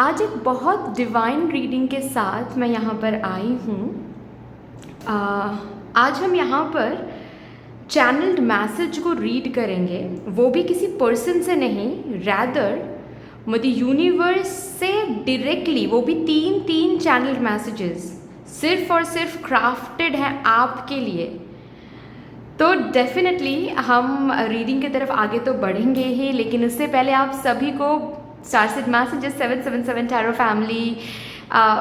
आज एक बहुत डिवाइन रीडिंग के साथ मैं यहाँ पर आई हूँ। आज हम यहाँ पर चैनल्ड मैसेज को रीड करेंगे, वो भी किसी पर्सन से नहीं, रैदर मद यूनिवर्स से डायरेक्टली। वो भी तीन चैनल्ड मैसेजेस सिर्फ और सिर्फ क्राफ्टेड हैं आपके लिए। तो डेफिनेटली हम रीडिंग की तरफ आगे तो बढ़ेंगे ही, लेकिन उससे पहले आप सभी को star seed messages 777 tarot family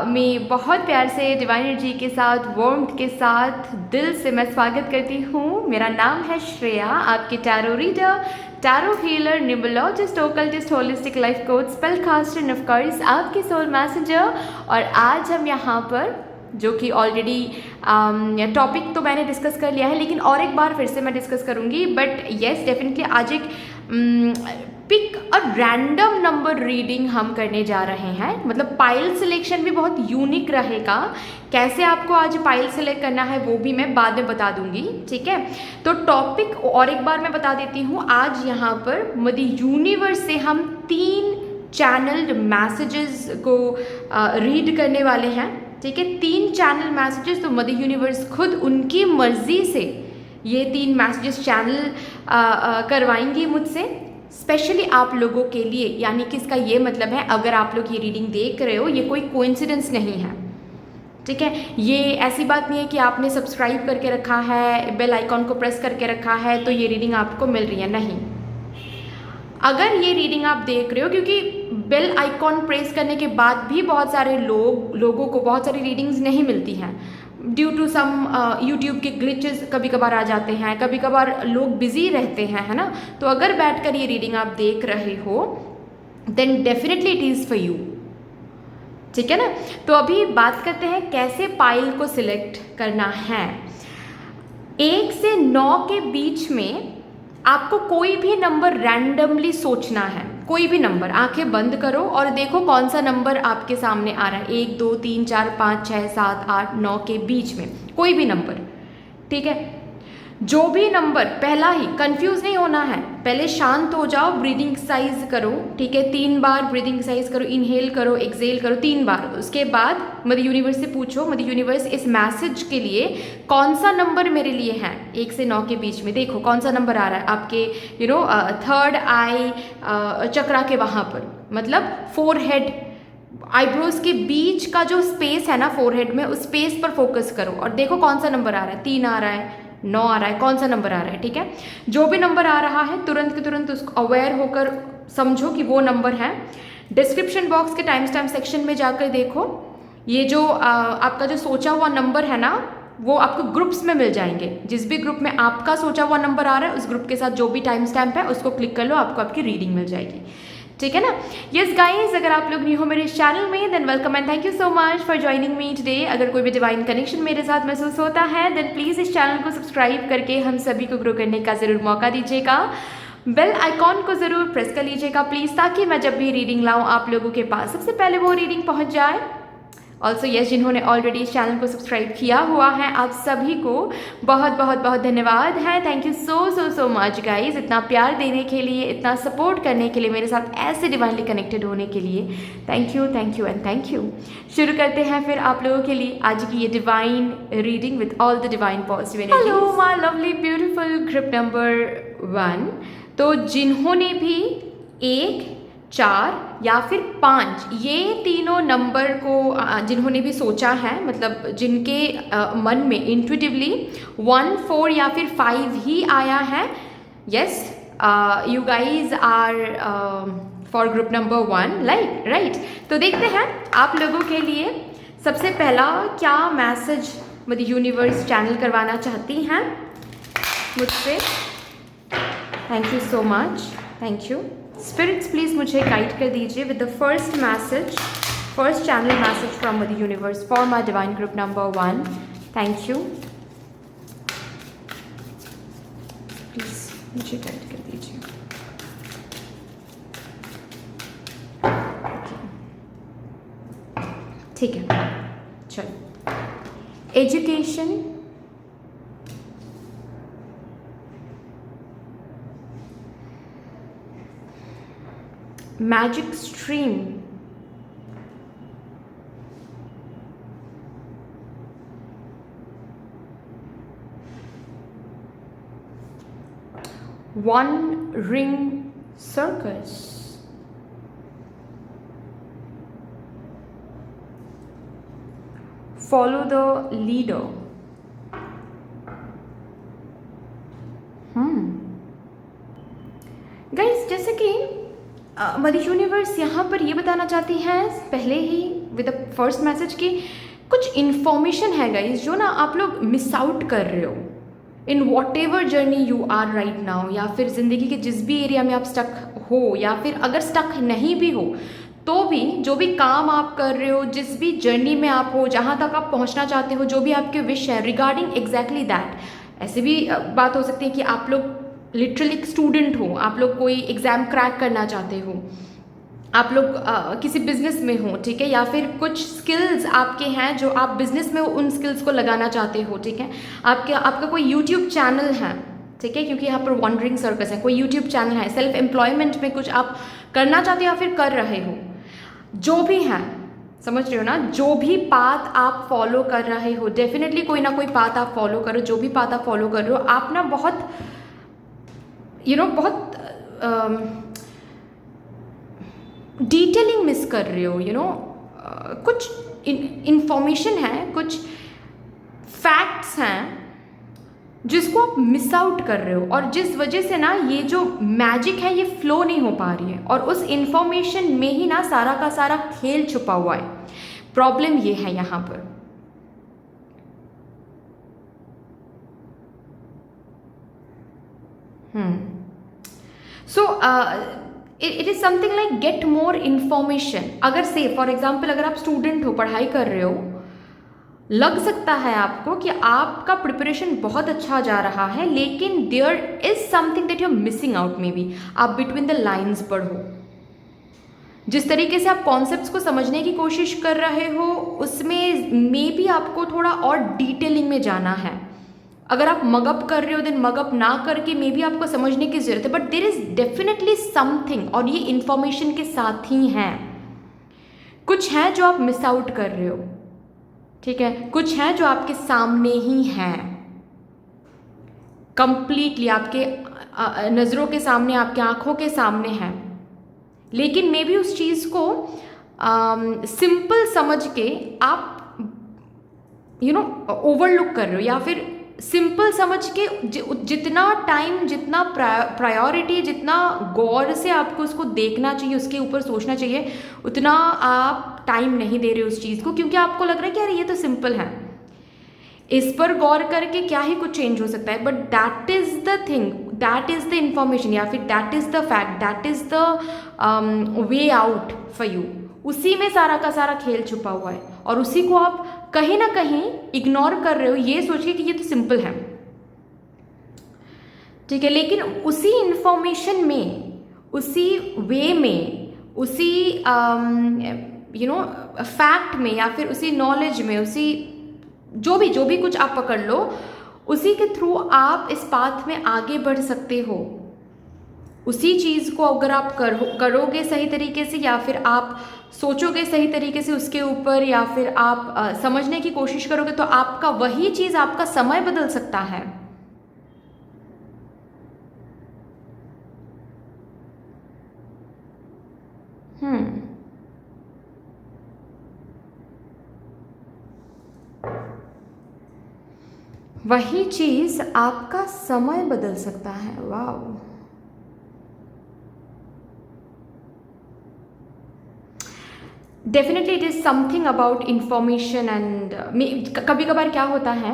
में बहुत प्यार से डिवाइन एनर्जी के साथ, वार्मथ के साथ दिल से मैं स्वागत करती हूँ। मेरा नाम है श्रेया, आपकी tarot reader, tarot healer, numerologist, occultist, holistic life coach, spell caster and of course आपकी सोल मैसेंजर। और आज हम यहाँ पर, जो कि ऑलरेडी टॉपिक तो मैंने डिस्कस कर लिया है, लेकिन और एक बार फिर से मैं डिस्कस करूँगी। बट येस, डेफिनेटली आज एक pick a random number reading हम करने जा रहे हैं। मतलब पाइल सिलेक्शन भी बहुत यूनिक रहेगा। कैसे आपको आज पाइल सिलेक्ट करना है वो भी मैं बाद में बता दूंगी, ठीक है। तो टॉपिक और एक बार मैं बता देती हूँ। आज यहाँ पर मदी यूनिवर्स से हम 3 चैनल्ड मैसेजेस को रीड करने वाले हैं, ठीक है। 3 चैनल मैसेजेस, तो मदर यूनिवर्स खुद उनकी मर्जी से ये 3 मैसेजेस चैनल करवाएंगी मुझसे, स्पेशली आप लोगों के लिए। यानी कि इसका ये मतलब है, अगर आप लोग ये रीडिंग देख रहे हो, ये कोई कोइंसिडेंस नहीं है, ठीक है। ये ऐसी बात नहीं है कि आपने सब्सक्राइब करके रखा है, बेल आइकॉन को प्रेस करके रखा है तो ये रीडिंग आपको मिल रही है, नहीं। अगर ये रीडिंग आप देख रहे हो, क्योंकि बेल आइकॉन प्रेस करने के बाद भी बहुत सारे लोगों को बहुत सारी रीडिंग्स नहीं मिलती हैं, ड्यू टू सम यूट्यूब के ग्लिचेस कभी कभार आ जाते हैं, कभी कभार लोग बिजी रहते हैं, है ना। तो अगर बैठकर ये रीडिंग आप देख रहे हो, then definitely it is for you, ठीक है ना। तो अभी बात करते हैं कैसे पाइल को सिलेक्ट करना है। 1 से 9 के बीच में आपको कोई भी नंबर रैंडमली सोचना है। कोई भी नंबर, आंखें बंद करो और देखो कौन सा नंबर आपके सामने आ रहा है। 1 2 3 4 5 6 7 8 9 के बीच में कोई भी नंबर, ठीक है। जो भी नंबर, पहला ही कंफ्यूज नहीं होना है, पहले शांत हो जाओ, ब्रीदिंग एक्सरसाइज करो, ठीक है। 3 बार ब्रीदिंग एक्सरसाइज करो, इनहेल करो, एक्सहेल करो 3 बार। उसके बाद मदर यूनिवर्स से पूछो, मदर यूनिवर्स इस मैसेज के लिए कौन सा नंबर मेरे लिए है। 1 से 9 के बीच में देखो कौन सा नंबर आ रहा है आपके, थर्ड आई चक्रा के वहाँ पर, मतलब फोरहेड, आईब्रोज के बीच का जो स्पेस है ना फोरहेड में, उस स्पेस पर फोकस करो और देखो कौन सा नंबर आ रहा है। 3 आ रहा है, 9 आ रहा है, कौन सा नंबर आ रहा है, ठीक है। जो भी नंबर आ रहा है तुरंत के तुरंत उसको अवेयर होकर समझो कि वो नंबर है। डिस्क्रिप्शन बॉक्स के टाइम स्टैम्प सेक्शन में जाकर देखो, ये जो आपका जो सोचा हुआ नंबर है ना, वो आपको ग्रुप्स में मिल जाएंगे। जिस भी ग्रुप में आपका सोचा हुआ नंबर आ रहा है, उस ग्रुप के साथ जो भी टाइम स्टैम्प है उसको क्लिक कर लो, आपको आपकी रीडिंग मिल जाएगी, ठीक है ना। यस गाइस, अगर आप लोग न्यू हो मेरे चैनल में, than welcome and thank you so much for joining me today. अगर कोई भी डिवाइन कनेक्शन मेरे साथ महसूस होता है, देन प्लीज़ इस चैनल को सब्सक्राइब करके हम सभी को ग्रो करने का ज़रूर मौका दीजिएगा। बेल आइकॉन को ज़रूर प्रेस कर लीजिएगा प्लीज़, ताकि मैं जब भी रीडिंग लाऊं आप लोगों के पास सबसे पहले वो रीडिंग पहुंच जाए। ऑल्सो यस, जिन्होंने ऑलरेडी इस चैनल को सब्सक्राइब किया हुआ है, आप सभी को बहुत बहुत बहुत धन्यवाद है। Thank you so much guys, इतना प्यार देने के लिए, इतना सपोर्ट करने के लिए, मेरे साथ ऐसे डिवाइनली कनेक्टेड होने के लिए thank you and thank you. शुरू करते हैं फिर आप लोगों के लिए आज की ये divine reading with all the divine positive energy. Hello my lovely beautiful group number 1। तो जिन्होंने भी 1 4 या फिर 5 ये तीनों नंबर को जिन्होंने भी सोचा है, मतलब जिनके मन में इंट्यूटिवली 1 4 या फिर 5 ही आया है, yes, you guys are for group number 1, right. तो देखते हैं आप लोगों के लिए सबसे पहला क्या मैसेज मदर यूनिवर्स चैनल करवाना चाहती हैं मुझसे। Thank you so much, thank you. Spirits please मुझे गाइड कर दीजिए with the first message, first channel message from mother universe for my divine group number 1। Thank you, please मुझे guide कर दीजिए। ठीक है, चलो। Education, magic stream, one ring circus. Follow the leader. Guys, जैसे कि मदर यूनिवर्स यहाँ पर ये बताना चाहती हैं पहले ही विद द फर्स्ट मैसेज की कुछ इन्फॉर्मेशन है गाइस जो ना आप लोग मिस आउट कर रहे हो in whatever journey you are right now, या फिर ज़िंदगी के जिस भी एरिया में आप स्टक हो, या फिर अगर स्टक नहीं भी हो तो भी जो भी काम आप कर रहे हो, जिस भी जर्नी में आप हो, जहाँ तक आप पहुँचना चाहते हो, जो भी आपके विश है रिगार्डिंग एग्जैक्टली दैट। ऐसे भी बात हो सकती है कि आप लोग लिटरली एक स्टूडेंट हो, आप लोग कोई एग्ज़ाम क्रैक करना चाहते हो, आप लोग किसी बिजनेस में हो, ठीक है, या फिर कुछ स्किल्स आपके हैं जो आप बिजनेस में उन स्किल्स को लगाना चाहते हो, ठीक है, आपका कोई यूट्यूब चैनल है, ठीक है, क्योंकि यहाँ पर वॉन्डरिंग सर्कस है, कोई यूट्यूब चैनल है, सेल्फ एम्प्लॉयमेंट में कुछ आप करना चाहते हो या फिर कर रहे हो, जो भी है, समझ रहे हो ना, जो भी पाथ आप फॉलो कर रहे हो, डेफिनेटली कोई ना कोई पाथ आप फॉलो करो, जो भी पाथ आप फॉलो कर रहे हो, आप ना बहुत बहुत डिटेलिंग मिस कर रहे हो, कुछ इंफॉर्मेशन है, कुछ फैक्ट्स हैं जिसको आप मिस आउट कर रहे हो, और जिस वजह से ना ये जो मैजिक है ये फ्लो नहीं हो पा रही है, और उस इंफॉर्मेशन में ही ना सारा का सारा खेल छुपा हुआ है। प्रॉब्लम ये है यहाँ पर। So it is something like get more information. अगर से फॉर एग्जाम्पल अगर आप स्टूडेंट हो, पढ़ाई कर रहे हो, लग सकता है आपको कि आपका प्रिपरेशन बहुत अच्छा जा रहा है, लेकिन there is something that you are missing out. Maybe आप बिटवीन द लाइन्स पढ़ो, जिस तरीके से आप कॉन्सेप्ट्स को समझने की कोशिश कर रहे हो उसमें मे बी आपको थोड़ा और डिटेलिंग में जाना है। अगर आप मगअप कर रहे हो देन मगअप ना करके मे बी आपको समझने की जरूरत है, but there is definitely something, और ये इंफॉर्मेशन के साथ ही है, कुछ है जो आप मिस आउट कर रहे हो, ठीक है, कुछ है जो आपके सामने ही है, कंप्लीटली आपके नज़रों के सामने, आपके आंखों के सामने है, लेकिन मे बी उस चीज़ को सिंपल समझ के आप ओवरलुक कर रहे हो, या फिर सिंपल समझ के जितना टाइम, जितना प्रायोरिटी, जितना गौर से आपको उसको देखना चाहिए, उसके ऊपर सोचना चाहिए, उतना आप टाइम नहीं दे रहे उस चीज़ को, क्योंकि आपको लग रहा है कि अरे ये तो सिंपल है, इस पर गौर करके क्या ही कुछ चेंज हो सकता है। But that is the thing, that is the information, या फिर that is the fact, that is the way out for you. उसी में सारा का सारा खेल छुपा हुआ है, और उसी को आप कहीं ना कहीं इग्नोर कर रहे हो, ये सोच के कि ये तो सिंपल है, ठीक है, लेकिन उसी इंफॉर्मेशन में, उसी वे में, उसी फैक्ट में, या फिर उसी नॉलेज में, उसी जो भी कुछ आप पकड़ लो, उसी के थ्रू आप इस पाथ में आगे बढ़ सकते हो। उसी चीज़ को अगर आप करोगे सही तरीके से, या फिर आप सोचोगे सही तरीके से उसके ऊपर, या फिर आप समझने की कोशिश करोगे, तो आपका वही चीज़, आपका समय बदल सकता है। वही चीज़ आपका समय बदल सकता है। Wow, definitely it is something about information. And कभी कभार क्या होता है,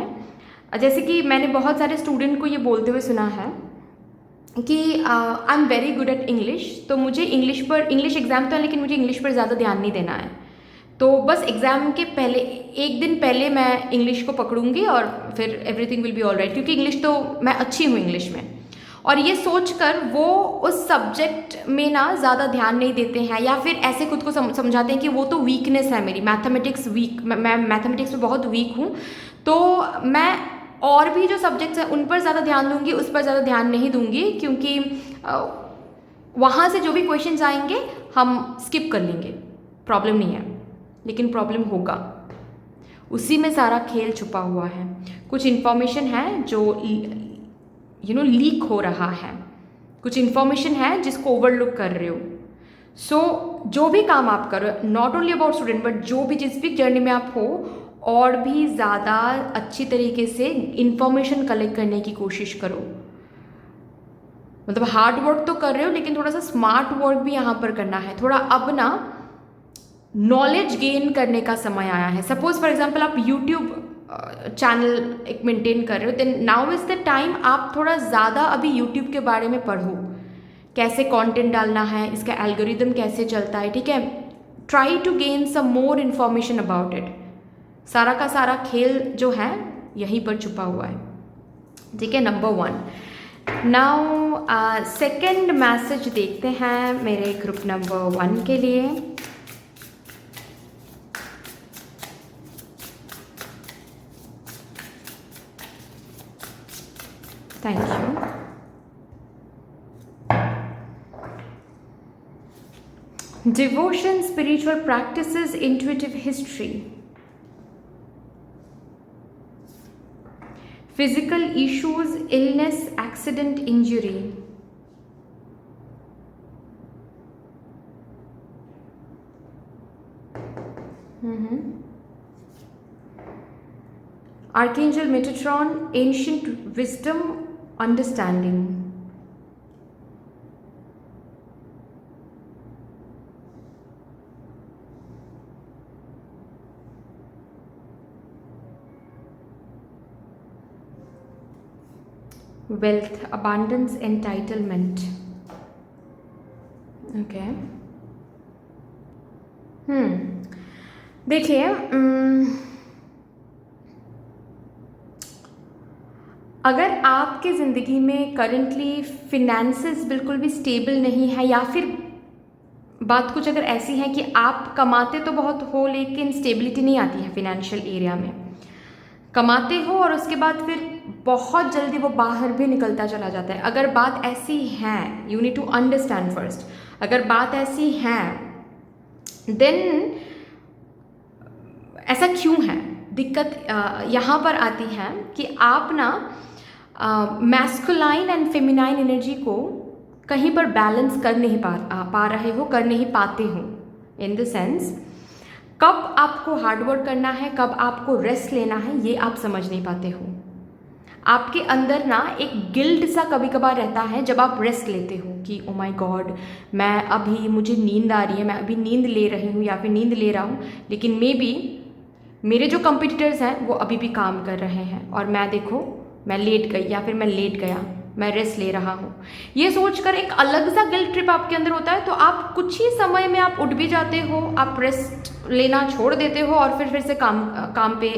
जैसे कि मैंने बहुत सारे स्टूडेंट को ये बोलते हुए सुना है कि I am very good at English, तो मुझे इंग्लिश एग्ज़ाम तो है, लेकिन मुझे इंग्लिश पर ज़्यादा ध्यान नहीं देना है, तो बस एग्ज़ाम के पहले एक दिन पहले मैं इंग्लिश को पकड़ूंगी और फिर everything will be all right, क्योंकि इंग्लिश तो मैं अच्छी हूँ इंग्लिश में। और ये सोचकर वो उस सब्जेक्ट में ना ज़्यादा ध्यान नहीं देते हैं, या फिर ऐसे खुद को समझाते हैं कि वो तो वीकनेस है मेरी, मैथमेटिक्स मैं मैथमेटिक्स में बहुत वीक हूँ, तो मैं और भी जो सब्जेक्ट्स हैं उन पर ज़्यादा ध्यान दूंगी, उस पर ज़्यादा ध्यान नहीं दूंगी, क्योंकि वहाँ से जो भी क्वेश्चंस आएंगे हम स्किप कर लेंगे, प्रॉब्लम नहीं है। लेकिन प्रॉब्लम होगा, उसी में सारा खेल छुपा हुआ है। कुछ इन्फॉर्मेशन है जो लीक हो रहा है, कुछ इन्फॉर्मेशन है जिसको ओवरलुक कर रहे हो। सो जो भी काम आप करो, not only about student but जो भी जिस भी जर्नी में आप हो, और भी ज़्यादा अच्छी तरीके से इन्फॉर्मेशन कलेक्ट करने की कोशिश करो। मतलब हार्ड वर्क तो कर रहे हो लेकिन थोड़ा सा स्मार्ट वर्क भी यहाँ पर करना है। थोड़ा अब ना नॉलेज गेन करने का समय आया है। सपोज फॉर एग्जांपल आप यूट्यूब चैनल एक मेंटेन कर रहे हो, then now is the time आप थोड़ा ज़्यादा अभी यूट्यूब के बारे में पढ़ो, कैसे कंटेंट डालना है, इसका एल्गोरिदम कैसे चलता है, ठीक है। Try to gain some more information about it. सारा का सारा खेल जो है यहीं पर छुपा हुआ है, ठीक है। नंबर 1। नाउ सेकेंड मैसेज देखते हैं मेरे ग्रुप नंबर 1 के लिए। Thank you. Devotion, spiritual practices, intuitive history, physical issues, illness, accident, injury, Archangel Metatron, ancient wisdom, understanding. Wealth, abundance, entitlement. Okay देखिए, अगर आपके ज़िंदगी में करंटली फिनेंसेस बिल्कुल भी स्टेबल नहीं है, या फिर बात कुछ अगर ऐसी है कि आप कमाते तो बहुत हो लेकिन स्टेबिलिटी नहीं आती है फिनेंशियल एरिया में, कमाते हो और उसके बाद फिर बहुत जल्दी वो बाहर भी निकलता चला जाता है। अगर बात ऐसी है, you need to understand first, अगर बात ऐसी है देन ऐसा क्यों है, दिक्कत यहाँ पर आती है कि आप ना मैस्कुलाइन एंड फेमिनाइन एनर्जी को कहीं पर बैलेंस कर नहीं पा रहे हो, कर नहीं पाते हो। इन द सेंस, कब आपको हार्ड वर्क करना है, कब आपको रेस्ट लेना है, ये आप समझ नहीं पाते हो। आपके अंदर ना एक गिल्ट सा कभी कभार रहता है जब आप रेस्ट लेते हो कि ओ माय गॉड, मैं अभी, मुझे नींद आ रही है, मैं अभी नींद ले रही हूँ या फिर नींद ले रहा हूँ, लेकिन मे बी मेरे जो कंपटीटर्स हैं वो अभी भी काम कर रहे हैं और मैं देखो मैं लेट गई या फिर मैं लेट गया, मैं रेस्ट ले रहा हूँ। ये सोचकर एक अलग सा गिल्ट ट्रिप आपके अंदर होता है, तो आप कुछ ही समय में आप उठ भी जाते हो, आप रेस्ट लेना छोड़ देते हो और फिर से काम पे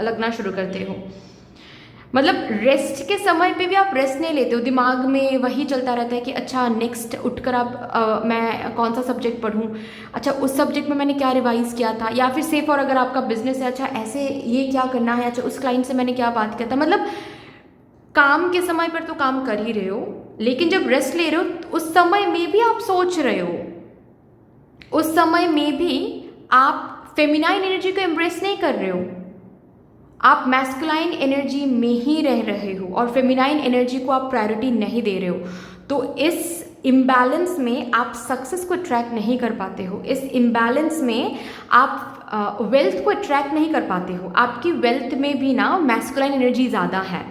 लगना शुरू करते हो। मतलब रेस्ट के समय पे भी आप रेस्ट नहीं लेते हो, दिमाग में वही चलता रहता है कि अच्छा नेक्स्ट उठकर आप मैं कौन सा सब्जेक्ट पढूं, अच्छा उस सब्जेक्ट में मैंने क्या रिवाइज किया था, या फिर सेफ और अगर आपका बिजनेस है, अच्छा ऐसे ये क्या करना है, अच्छा उस क्लाइंट से मैंने क्या बात किया था। मतलब काम के समय पर तो काम कर ही रहे हो, लेकिन जब रेस्ट ले रहे हो उस समय में भी आप सोच रहे हो, उस समय में भी आप फेमिनाइन एनर्जी को एम्ब्रेस नहीं कर रहे हो, आप मैस्कुलाइन एनर्जी में ही रह रहे हो और फेमिनाइन एनर्जी को आप प्रायोरिटी नहीं दे रहे हो। तो इस इम्बैलेंस में आप सक्सेस को ट्रैक नहीं कर पाते हो, इस इम्बैलेंस में आप वेल्थ को ट्रैक नहीं कर पाते हो। आपकी वेल्थ में भी ना मैस्कुलाइन एनर्जी ज़्यादा है,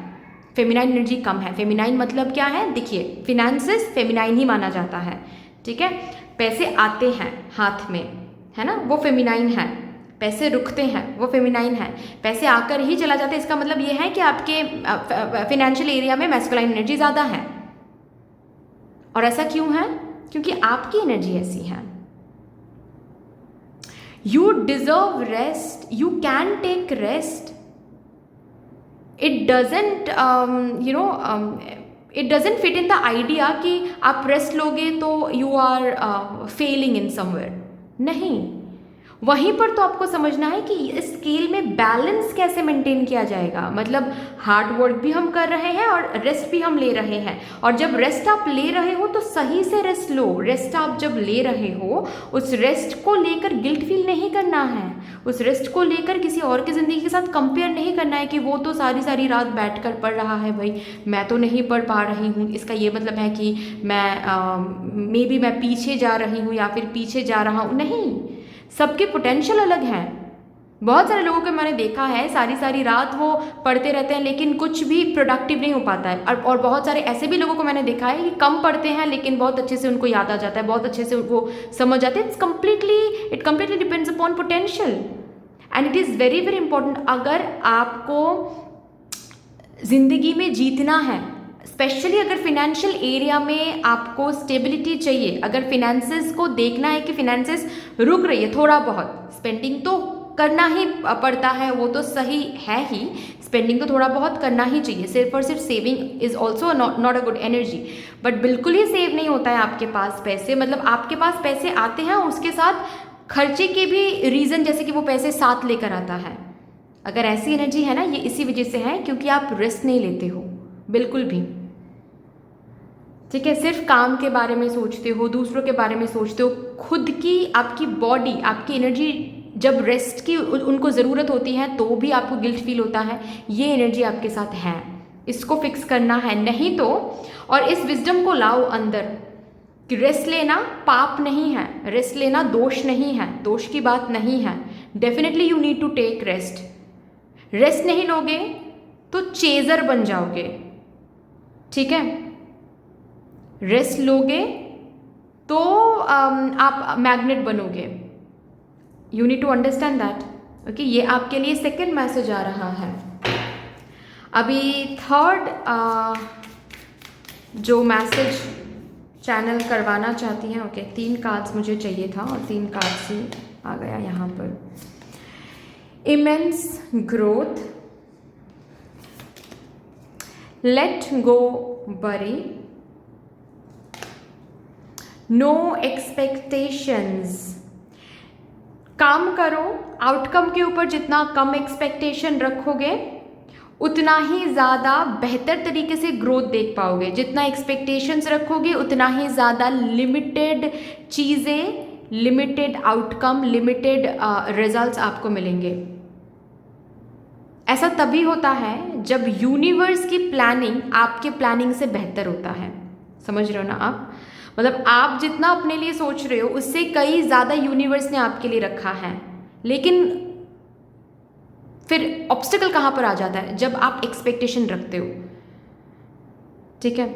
फेमिनाइन एनर्जी कम है। फेमिनाइन मतलब क्या है, देखिए फिनेंसेस फेमिनाइन ही माना जाता है, ठीक है। पैसे आते हैं हाथ में, है ना, वो फेमिनाइन है। पैसे रुकते हैं, वो फेमिनाइन है। पैसे आकर ही चला जाता है, इसका मतलब ये है कि आपके फिनेंशियल एरिया में मैस्कुलाइन एनर्जी ज़्यादा है। और ऐसा क्यों है, क्योंकि आपकी एनर्जी ऐसी है। You deserve rest, you can take rest. It doesn't it doesn't fit in the idea कि आप रेस्ट लोगे तो you are failing in somewhere. नहीं, वहीं पर तो आपको समझना है कि इस स्केल में बैलेंस कैसे मेंटेन किया जाएगा। मतलब हार्ड वर्क भी हम कर रहे हैं और रेस्ट भी हम ले रहे हैं, और जब रेस्ट आप ले रहे हो तो सही से रेस्ट लो। रेस्ट आप जब ले रहे हो, उस रेस्ट को लेकर गिल्ट फील नहीं करना है, उस रेस्ट को लेकर किसी और की ज़िंदगी के साथ कंपेयर नहीं करना है कि वो तो सारी सारी रात बैठ कर पढ़ रहा है, भाई मैं तो नहीं पढ़ पा रही हूँ, इसका ये मतलब है कि मे बी मैं पीछे जा रही हूँ या फिर पीछे जा रहा हूँ। नहीं, सबके पोटेंशियल अलग हैं। बहुत सारे लोगों को मैंने देखा है सारी सारी रात वो पढ़ते रहते हैं लेकिन कुछ भी प्रोडक्टिव नहीं हो पाता है, और बहुत सारे ऐसे भी लोगों को मैंने देखा है कि कम पढ़ते हैं लेकिन बहुत अच्छे से उनको याद आ जाता है, बहुत अच्छे से वो समझ जाते हैं। It completely depends upon potential and it is very very important. अगर आपको ज़िंदगी में जीतना है, स्पेशली अगर फिनेंशियल एरिया में आपको स्टेबिलिटी चाहिए, अगर फिनेंसेस को देखना है कि फिनेंसेस रुक रही है, थोड़ा बहुत स्पेंडिंग तो करना ही पड़ता है, वो तो सही है ही, स्पेंडिंग तो थोड़ा बहुत करना ही चाहिए। सिर्फ और सिर्फ saving is also not a good energy, but बिल्कुल ही सेव नहीं होता है आपके पास पैसे। मतलब आपके पास पैसे आते हैं, उसके साथ खर्चे के भी रीज़न, जैसे कि वो पैसे साथ लेकर आता है। अगर ऐसी एनर्जी है ना, ये इसी वजह से है क्योंकि आप रेस्ट नहीं लेते हो बिल्कुल भी। ठीक है, सिर्फ काम के बारे में सोचते हो, दूसरों के बारे में सोचते हो, खुद की आपकी बॉडी, आपकी एनर्जी जब रेस्ट की उनको ज़रूरत होती है तो भी आपको गिल्ट फील होता है। ये एनर्जी आपके साथ है, इसको फिक्स करना है। नहीं तो, और इस विजडम को लाओ अंदर कि रेस्ट लेना पाप नहीं है, रेस्ट लेना दोष नहीं है, दोष की बात नहीं है। Definitely you need to take rest. Rest नहीं लोगे तो चेजर बन जाओगे, ठीक है। रेस्ट लोगे तो आप मैग्नेट बनोगे। You need to understand that. Okay, ये आपके लिए सेकंड मैसेज आ रहा है। अभी थर्ड जो मैसेज चैनल करवाना चाहती हैं, ओके, 3 कार्ड्स मुझे चाहिए था और 3 कार्ड्स ही आ गया यहाँ पर। इमेंस ग्रोथ, लेट गो बरी, नो एक्सपेक्टेशंस। काम करो, आउटकम के ऊपर जितना कम एक्सपेक्टेशन रखोगे उतना ही ज़्यादा बेहतर तरीके से ग्रोथ देख पाओगे। जितना एक्सपेक्टेशंस रखोगे उतना ही ज़्यादा लिमिटेड चीज़ें, लिमिटेड आउटकम, लिमिटेड रिजल्ट्स आपको मिलेंगे। ऐसा तभी होता है जब यूनिवर्स की प्लानिंग आपके प्लानिंग से बेहतर होता है। समझ रहे हो ना आप? मतलब आप जितना अपने लिए सोच रहे हो उससे कई ज़्यादा यूनिवर्स ने आपके लिए रखा है, लेकिन फिर ऑब्स्टिकल कहाँ पर आ जाता है? जब आप एक्सपेक्टेशन रखते हो, ठीक है,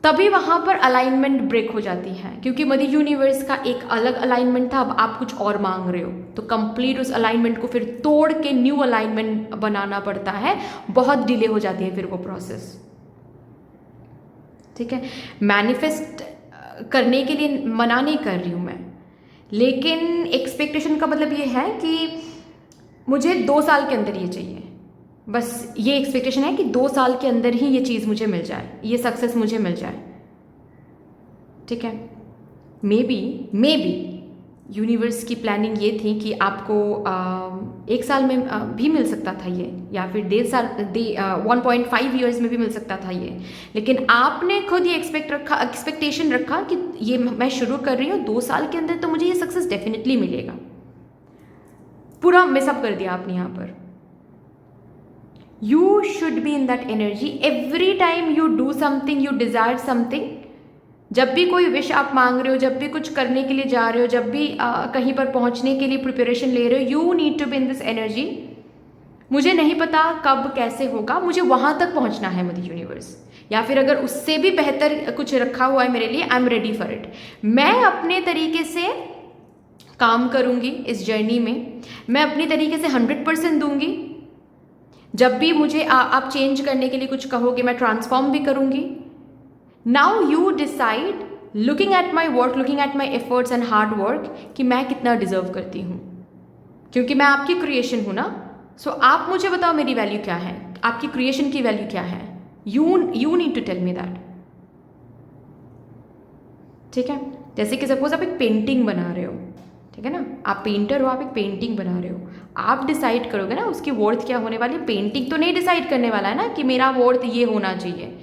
तभी वहाँ पर अलाइनमेंट ब्रेक हो जाती है, क्योंकि मदर यूनिवर्स का एक अलग अलाइनमेंट था, अब आप कुछ और मांग रहे हो, तो कंप्लीट उस अलाइनमेंट को फिर तोड़ के न्यू अलाइनमेंट बनाना पड़ता है। बहुत डिले हो जाती है फिर वो प्रोसेस, ठीक है। मैनिफेस्ट करने के लिए मना नहीं कर रही हूँ मैं, लेकिन एक्सपेक्टेशन का मतलब ये है कि मुझे 2 साल के अंदर ये चाहिए, बस ये एक्सपेक्टेशन है कि 2 साल के अंदर ही ये चीज़ मुझे मिल जाए, ये सक्सेस मुझे मिल जाए, ठीक है। मे बी यूनिवर्स की प्लानिंग ये थी कि आपको 1 साल में भी मिल सकता था ये, या फिर 1.5 ईयर्स में भी मिल सकता था ये, लेकिन आपने खुद ये एक्सपेक्टेशन रखा कि ये मैं शुरू कर रही हूँ 2 साल के अंदर तो मुझे ये सक्सेस डेफिनेटली मिलेगा। पूरा मिसअप कर दिया आपने यहाँ पर। You should be in that energy every time you do something, you desire something। जब भी कोई विश आप मांग रहे हो, जब भी कुछ करने के लिए जा रहे हो, जब भी कहीं पर पहुंचने के लिए प्रिपरेशन ले रहे हो, you need to be in this energy. मुझे नहीं पता कब कैसे होगा, मुझे वहाँ तक पहुँचना है मदर यूनिवर्स, या फिर अगर उससे भी बेहतर कुछ रखा हुआ है मेरे लिए, I am ready for it. मैं अपने तरीके से काम करूँगी इस जर्नी में, मैं अपनी तरीके से 100% दूंगी। जब भी मुझे आप चेंज करने के लिए कुछ कहोगे, मैं ट्रांसफॉर्म भी करूँगी। Now you decide, looking at my work, looking at my efforts and hard work, कि मैं कितना डिजर्व करती हूँ, क्योंकि मैं आपकी क्रिएशन हूँ ना। सो आप मुझे बताओ मेरी वैल्यू क्या है, आपकी क्रिएशन की वैल्यू क्या है। You need to tell me that, ठीक है। जैसे कि सपोज आप एक पेंटिंग बना रहे हो, ठीक है ना। आप पेंटर हो, आप एक पेंटिंग बना रहे हो, आप डिसाइड करोगे ना उसकी वर्थ क्या होने वाली। पेंटिंग तो नहीं डिसाइड करने वाला है ना कि मेरा वर्थ ये होना चाहिए,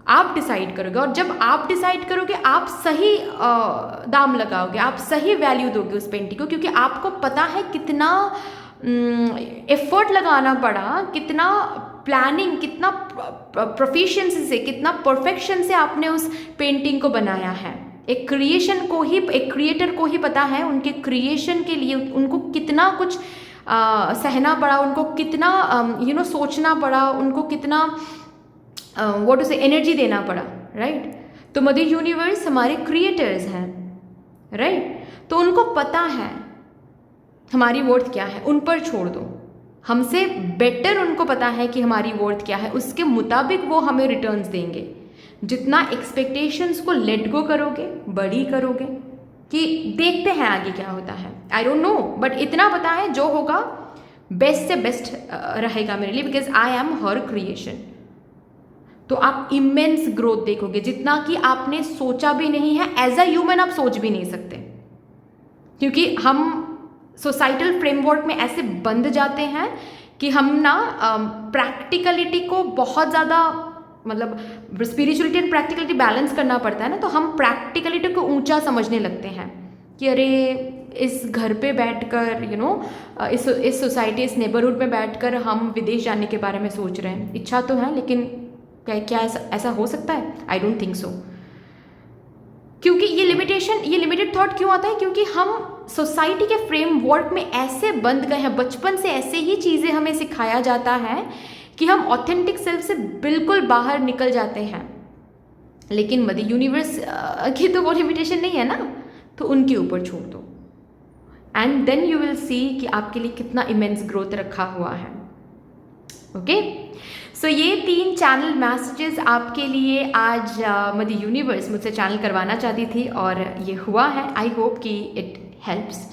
आप डिसाइड करोगे। और जब आप डिसाइड करोगे आप सही दाम लगाओगे, आप सही वैल्यू दोगे उस पेंटिंग को, क्योंकि आपको पता है कितना एफर्ट लगाना पड़ा, कितना प्लानिंग, कितना प्रोफिशिएंसी से, कितना परफेक्शन से आपने उस पेंटिंग को बनाया है। एक क्रिएशन को ही, एक क्रिएटर को ही पता है उनके क्रिएशन के लिए उनको कितना कुछ सहना पड़ा, उनको कितना सोचना पड़ा, उनको कितना व्हाट टू से एनर्जी देना पड़ा, राइट। तो मदर यूनिवर्स हमारे क्रिएटर्स हैं, राइट। तो उनको पता है हमारी वर्थ क्या है, उन पर छोड़ दो। हमसे बेटर उनको पता है कि हमारी वर्थ क्या है, उसके मुताबिक वो हमें रिटर्न्स देंगे। जितना एक्सपेक्टेशंस को लेट गो करोगे, बड़ी करोगे, कि देखते हैं आगे क्या होता है, आई डोंट नो, बट इतना पता है जो होगा बेस्ट से बेस्ट रहेगा मेरे लिए, because I am her creation. तो आप इमेंस ग्रोथ देखोगे, जितना कि आपने सोचा भी नहीं है। एज अ ह्यूमन आप सोच भी नहीं सकते, क्योंकि हम सोसाइटल फ्रेमवर्क में ऐसे बंध जाते हैं कि हम ना प्रैक्टिकलिटी को बहुत ज़्यादा, मतलब स्पिरिचुअलिटी एंड प्रैक्टिकलिटी बैलेंस करना पड़ता है ना, तो हम प्रैक्टिकलिटी को ऊंचा समझने लगते हैं कि अरे इस घर पे बैठकर इस सोसाइटी, इस नेबरहुड में बैठकर हम विदेश जाने के बारे में सोच रहे हैं। इच्छा तो है, लेकिन क्या ऐसा हो सकता है? I don't think so. क्योंकि ये लिमिटेड थॉट क्यों आता है? क्योंकि हम सोसाइटी के फ्रेमवर्क में ऐसे बंध गए हैं, बचपन से ऐसे ही चीज़ें हमें सिखाया जाता है कि हम ऑथेंटिक सेल्फ से बिल्कुल बाहर निकल जाते हैं। लेकिन मदर यूनिवर्स की तो वो लिमिटेशन नहीं है ना, तो उनके ऊपर छोड़ दो, and then you will see कि आपके लिए कितना इमेंस ग्रोथ रखा हुआ है। ओके, सो ये 3 चैनल मैसेजेस आपके लिए आज मदर यूनिवर्स मुझसे चैनल करवाना चाहती थी, और ये हुआ है। आई होप कि इट हेल्प्स।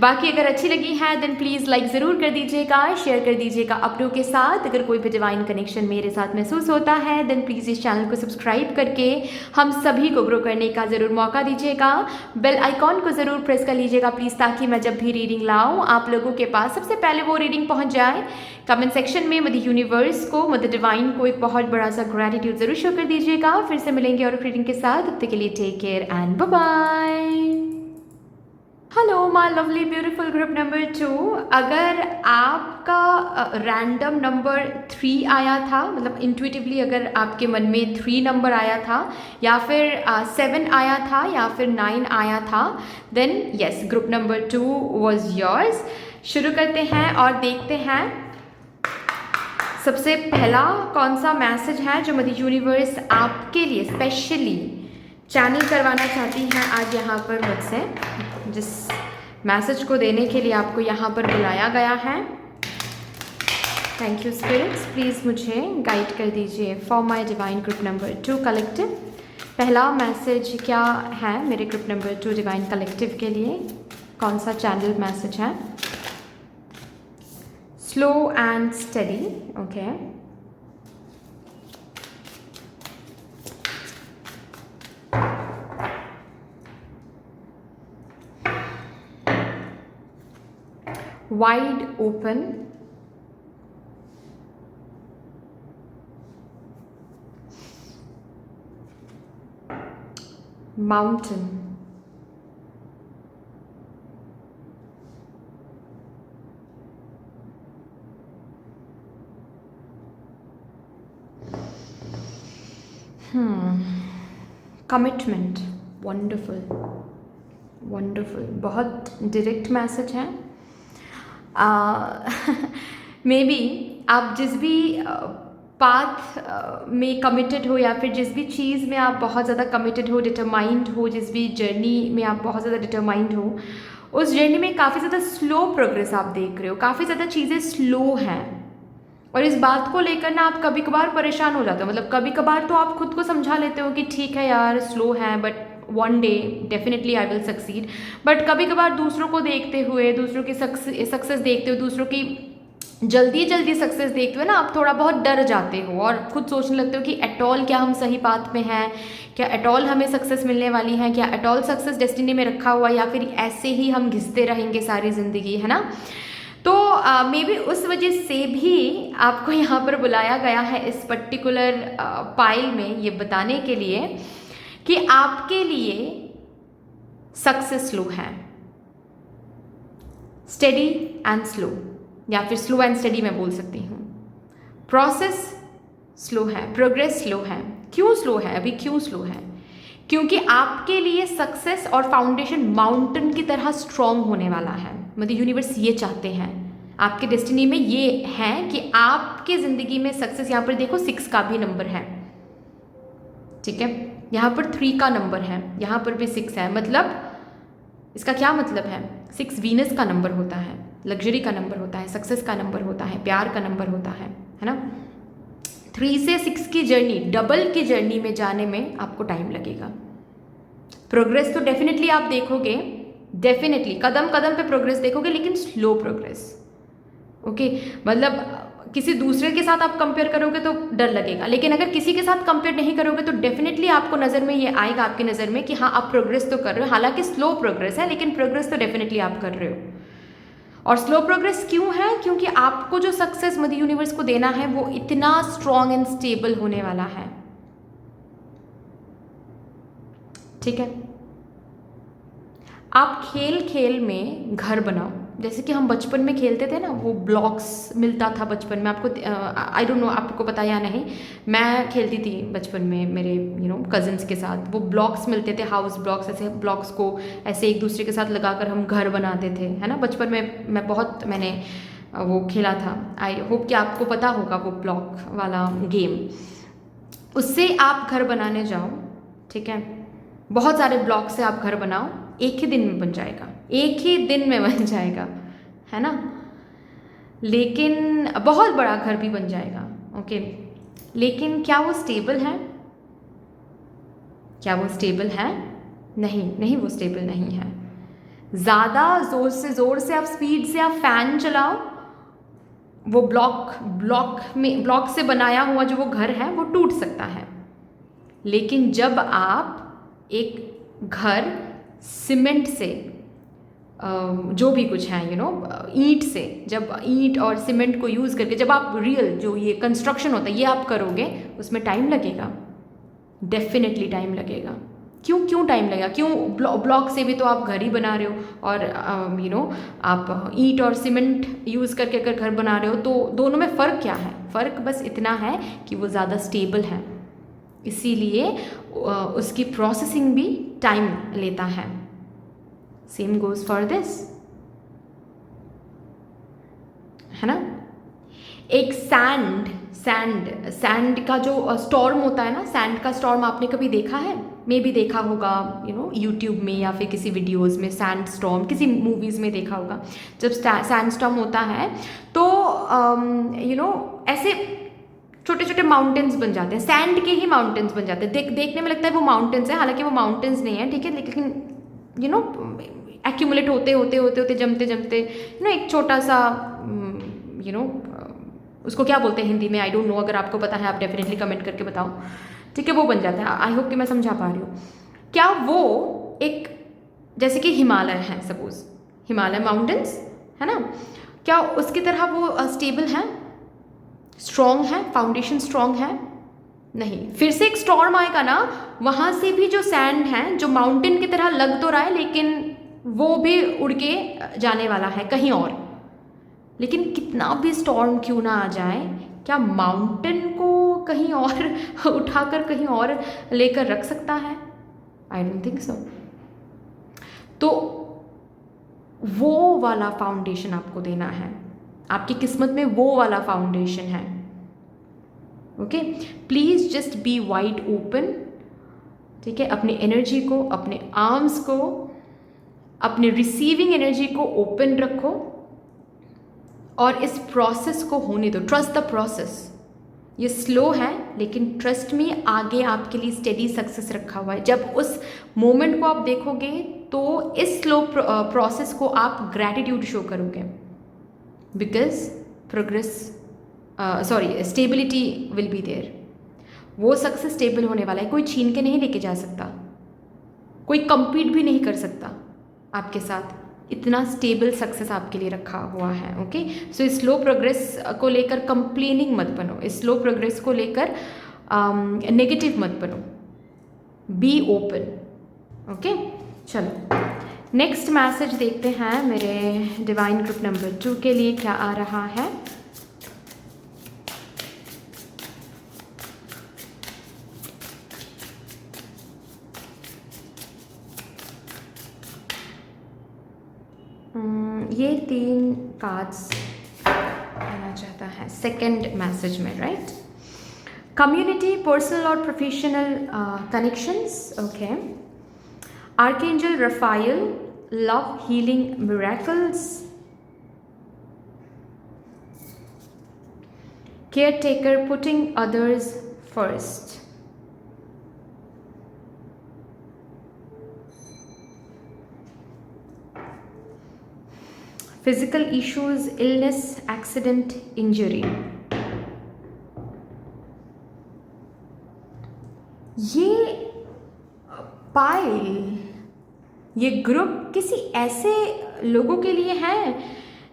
बाकी अगर अच्छी लगी है देन प्लीज़ लाइक ज़रूर कर दीजिएगा, शेयर कर दीजिएगा अपनों के साथ। अगर कोई भी डिवाइन कनेक्शन मेरे साथ महसूस होता है देन प्लीज़ इस चैनल को सब्सक्राइब करके हम सभी को ग्रो करने का ज़रूर मौका दीजिएगा। बेल आइकॉन को ज़रूर प्रेस कर लीजिएगा प्लीज़, ताकि मैं जब भी रीडिंग लाऊं आप लोगों के पास सबसे पहले वो रीडिंग पहुँच जाए। कमेंट सेक्शन में मदर यूनिवर्स को, मदर डिवाइन को एक बहुत बड़ा सा ग्रैटिट्यूड ज़रूर शो कर दीजिएगा। फिर से मिलेंगे और रीडिंग के साथ, तब तक के लिए take care and bye bye. Hello my lovely beautiful group number 2। अगर आपका रैंडम नंबर 3 आया था, मतलब इंट्यूटिवली अगर आपके मन में 3 नंबर आया था, या फिर 7 आया था, या फिर 9 आया था, then yes, group number 2 was yours. शुरू करते हैं और देखते हैं सबसे पहला कौन सा मैसेज है जो मदर यूनिवर्स आपके लिए स्पेशली चैनल करवाना चाहती हैं आज यहाँ पर मुझसे। जिस मैसेज को देने के लिए आपको यहाँ पर बुलाया गया है, थैंक यू स्पिरिट्स, प्लीज़ मुझे गाइड कर दीजिए for my divine group number 2 collective. पहला मैसेज क्या है मेरे ग्रुप नंबर 2 डिवाइन कलेक्टिव के लिए? कौन सा चैनल मैसेज है? Slow and steady, okay. Wide open, mountain, commitment, wonderful, wonderful, बहुत डायरेक्ट मैसेज है। मे बी आप जिस भी पाथ में कमिटेड हो, या फिर जिस भी चीज़ में आप बहुत ज़्यादा कमिटेड हो, डिटरमाइंड हो, जिस भी जर्नी में आप बहुत ज़्यादा डिटरमाइंड हो, उस जर्नी में काफ़ी ज़्यादा स्लो प्रोग्रेस आप देख रहे हो, काफ़ी ज़्यादा चीज़ें स्लो हैं। और इस बात को लेकर ना आप कभी कभार परेशान हो जाते हो। मतलब कभी कभार तो आप खुद को समझा लेते हो कि ठीक है यार स्लो है, but one day definitely I will succeed. But कभी कभार दूसरों को देखते हुए, दूसरों की सक्सेस देखते हुए, दूसरों की जल्दी जल्दी सक्सेस देखते हुए ना आप थोड़ा बहुत डर जाते हो और खुद सोचने लगते हो कि एट ऑल क्या हम सही पाथ में हैं, क्या एट ऑल हमें सक्सेस मिलने वाली है, क्या एट ऑल सक्सेस डेस्टिनी में रखा हुआ, या फिर ऐसे ही हम घिसते रहेंगे सारी ज़िंदगी, है ना। तो मे बी उस वजह से भी आपको यहाँ पर बुलाया गया है इस पर्टिकुलर पाइल में, ये बताने के लिए कि आपके लिए सक्सेस स्लो है, स्टेडी एंड स्लो, या फिर स्लो एंड स्टडी मैं बोल सकती हूँ। प्रोसेस स्लो है, प्रोग्रेस स्लो है। क्यों स्लो है? अभी क्यों स्लो है? क्योंकि आपके लिए सक्सेस और फाउंडेशन माउंटेन की तरह स्ट्रॉन्ग होने वाला है। मतलब यूनिवर्स ये चाहते हैं, आपके डेस्टिनी में ये है कि आपके ज़िंदगी में सक्सेस, यहाँ पर देखो 6 का भी नंबर है, ठीक है, यहाँ पर 3 का नंबर है, यहाँ पर भी 6 है। मतलब इसका क्या मतलब है? 6 वीनस का नंबर होता है, लग्जरी का नंबर होता है, सक्सेस का नंबर होता है, प्यार का नंबर होता है ना। 3 से 6 की जर्नी, डबल की जर्नी में जाने में आपको टाइम लगेगा। प्रोग्रेस तो डेफिनेटली आप देखोगे, डेफिनेटली कदम कदम पे प्रोग्रेस देखोगे, लेकिन स्लो प्रोग्रेस। ओके, मतलब किसी दूसरे के साथ आप कंपेयर करोगे तो डर लगेगा, लेकिन अगर किसी के साथ कंपेयर नहीं करोगे तो डेफिनेटली आपको नज़र में ये आएगा, आपकी नज़र में, कि हाँ आप प्रोग्रेस तो कर रहे हो। हालांकि स्लो प्रोग्रेस है, लेकिन प्रोग्रेस तो डेफिनेटली आप कर रहे हो। और स्लो प्रोग्रेस क्यों है? क्योंकि आपको जो सक्सेस मदर यूनिवर्स को देना है वो इतना स्ट्रॉन्ग एंड स्टेबल होने वाला है, ठीक है। आप खेल खेल में घर बनाओ, जैसे कि हम बचपन में खेलते थे ना, वो ब्लॉक्स मिलता था बचपन में, आपको आई डोंट नो आपको पता या नहीं, मैं खेलती थी बचपन में मेरे कज़न्स के साथ। वो ब्लॉक्स मिलते थे, हाउस ब्लॉक्स, ऐसे ब्लॉक्स को ऐसे एक दूसरे के साथ लगाकर हम घर बनाते थे, है ना। बचपन में मैंने वो खेला था। आई होप कि आपको पता होगा वो ब्लॉक वाला गेम। उससे आप घर बनाने जाओ, ठीक है, बहुत सारे ब्लॉक से आप घर बनाओ, एक ही दिन में बन जाएगा, एक ही दिन में बन जाएगा, है ना। लेकिन बहुत बड़ा घर भी बन जाएगा, ओके। लेकिन क्या वो स्टेबल है? क्या वो स्टेबल है? नहीं, नहीं, वो स्टेबल नहीं है। ज़्यादा ज़ोर से आप स्पीड से आप फैन चलाओ, वो ब्लॉक से बनाया हुआ जो वो घर है वो टूट सकता है। लेकिन जब आप एक घर सीमेंट से, जो भी कुछ है ईंट से, जब ईंट और सीमेंट को यूज़ करके जब आप रियल जो ये कंस्ट्रक्शन होता है ये आप करोगे, उसमें टाइम लगेगा, डेफिनेटली टाइम लगेगा। क्यों टाइम लगेगा? क्यों? ब्लॉक से भी तो आप घर ही बना रहे हो, और आप ईंट और सीमेंट यूज़ करके अगर घर बना रहे हो तो दोनों में फ़र्क क्या है? फ़र्क बस इतना है कि वो ज़्यादा स्टेबल है, इसीलिए उसकी प्रोसेसिंग भी टाइम लेता है। सेम गोज़ फॉर दिस, है ना। एक सैंड का जो स्टॉर्म होता है ना, सैंड का स्टॉर्म आपने कभी देखा है? मे भी देखा होगा यूट्यूब में या फिर किसी वीडियोस में। सैंड स्टॉर्म किसी मूवीज़ में देखा होगा। जब सैंड स्टॉर्म होता है तो ऐसे छोटे छोटे माउंटेन्स बन जाते हैं, सैंड के ही माउंटेन्स बन जाते हैं। देखने में लगता है वो माउंटेन्स है, हालांकि वो माउंटेन्स नहीं है, ठीक है, लेकिन एक्यूमुलेट होते जमते एक छोटा सा उसको क्या बोलते हैं हिंदी में, आई डोंट नो, अगर आपको पता है आप डेफिनेटली कमेंट करके बताओ, ठीक है। वो बन जाता है। आई होप कि मैं समझा पा रही हूँ। क्या वो एक, जैसे कि हिमालय है, सपोज हिमालय माउंटेन्स है ना, क्या उसकी तरह वो स्टेबल है, स्ट्रॉन्ग है, फाउंडेशन स्ट्रॉन्ग है? नहीं। फिर से एक स्टॉर्म आएगा ना, वहाँ से भी जो सैंड है, जो माउंटेन की तरह लग तो रहा है, लेकिन वो भी उड़ के जाने वाला है कहीं और। लेकिन कितना भी स्टॉर्म क्यों ना आ जाए, क्या माउंटेन को कहीं और उठाकर कहीं और लेकर रख सकता है? I don't think so. तो वो वाला फाउंडेशन आपको देना है, आपकी किस्मत में वो वाला फाउंडेशन है, okay. Please just be wide open, ठीक है। अपनी एनर्जी को, अपने आर्म्स को, अपने रिसीविंग एनर्जी को ओपन रखो और इस प्रोसेस को होने दो। Trust the process. ये स्लो है, लेकिन ट्रस्ट में आगे आपके लिए स्टेडी सक्सेस रखा हुआ है। जब उस मोमेंट को आप देखोगे तो इस स्लो प्रोसेस को आप ग्रैटिट्यूड शो करोगे, because progress, sorry, stability will be there. वो सक्सेस स्टेबल होने वाला है, कोई छीन के नहीं लेके जा सकता, कोई compete भी नहीं कर सकता आपके साथ, इतना स्टेबल सक्सेस आपके लिए रखा हुआ है। ओके, सो स्लो प्रोग्रेस को लेकर कंप्लेनिंग मत बनो, स्लो प्रोग्रेस को लेकर नेगेटिव मत बनो, बी ओपन। ओके, चलो नेक्स्ट मैसेज देखते हैं मेरे डिवाइन ग्रुप नंबर 2 के लिए क्या आ रहा है। ये 3 कार्ड्स आना चाहता है सेकंड मैसेज में, राइट? कम्युनिटी, पर्सनल और professional connections. Okay, archangel Rafale, love healing miracles, caretaker, putting others first. Physical issues, illness, accident, injury. ये पाइल, ये ग्रुप किसी ऐसे लोगों के लिए है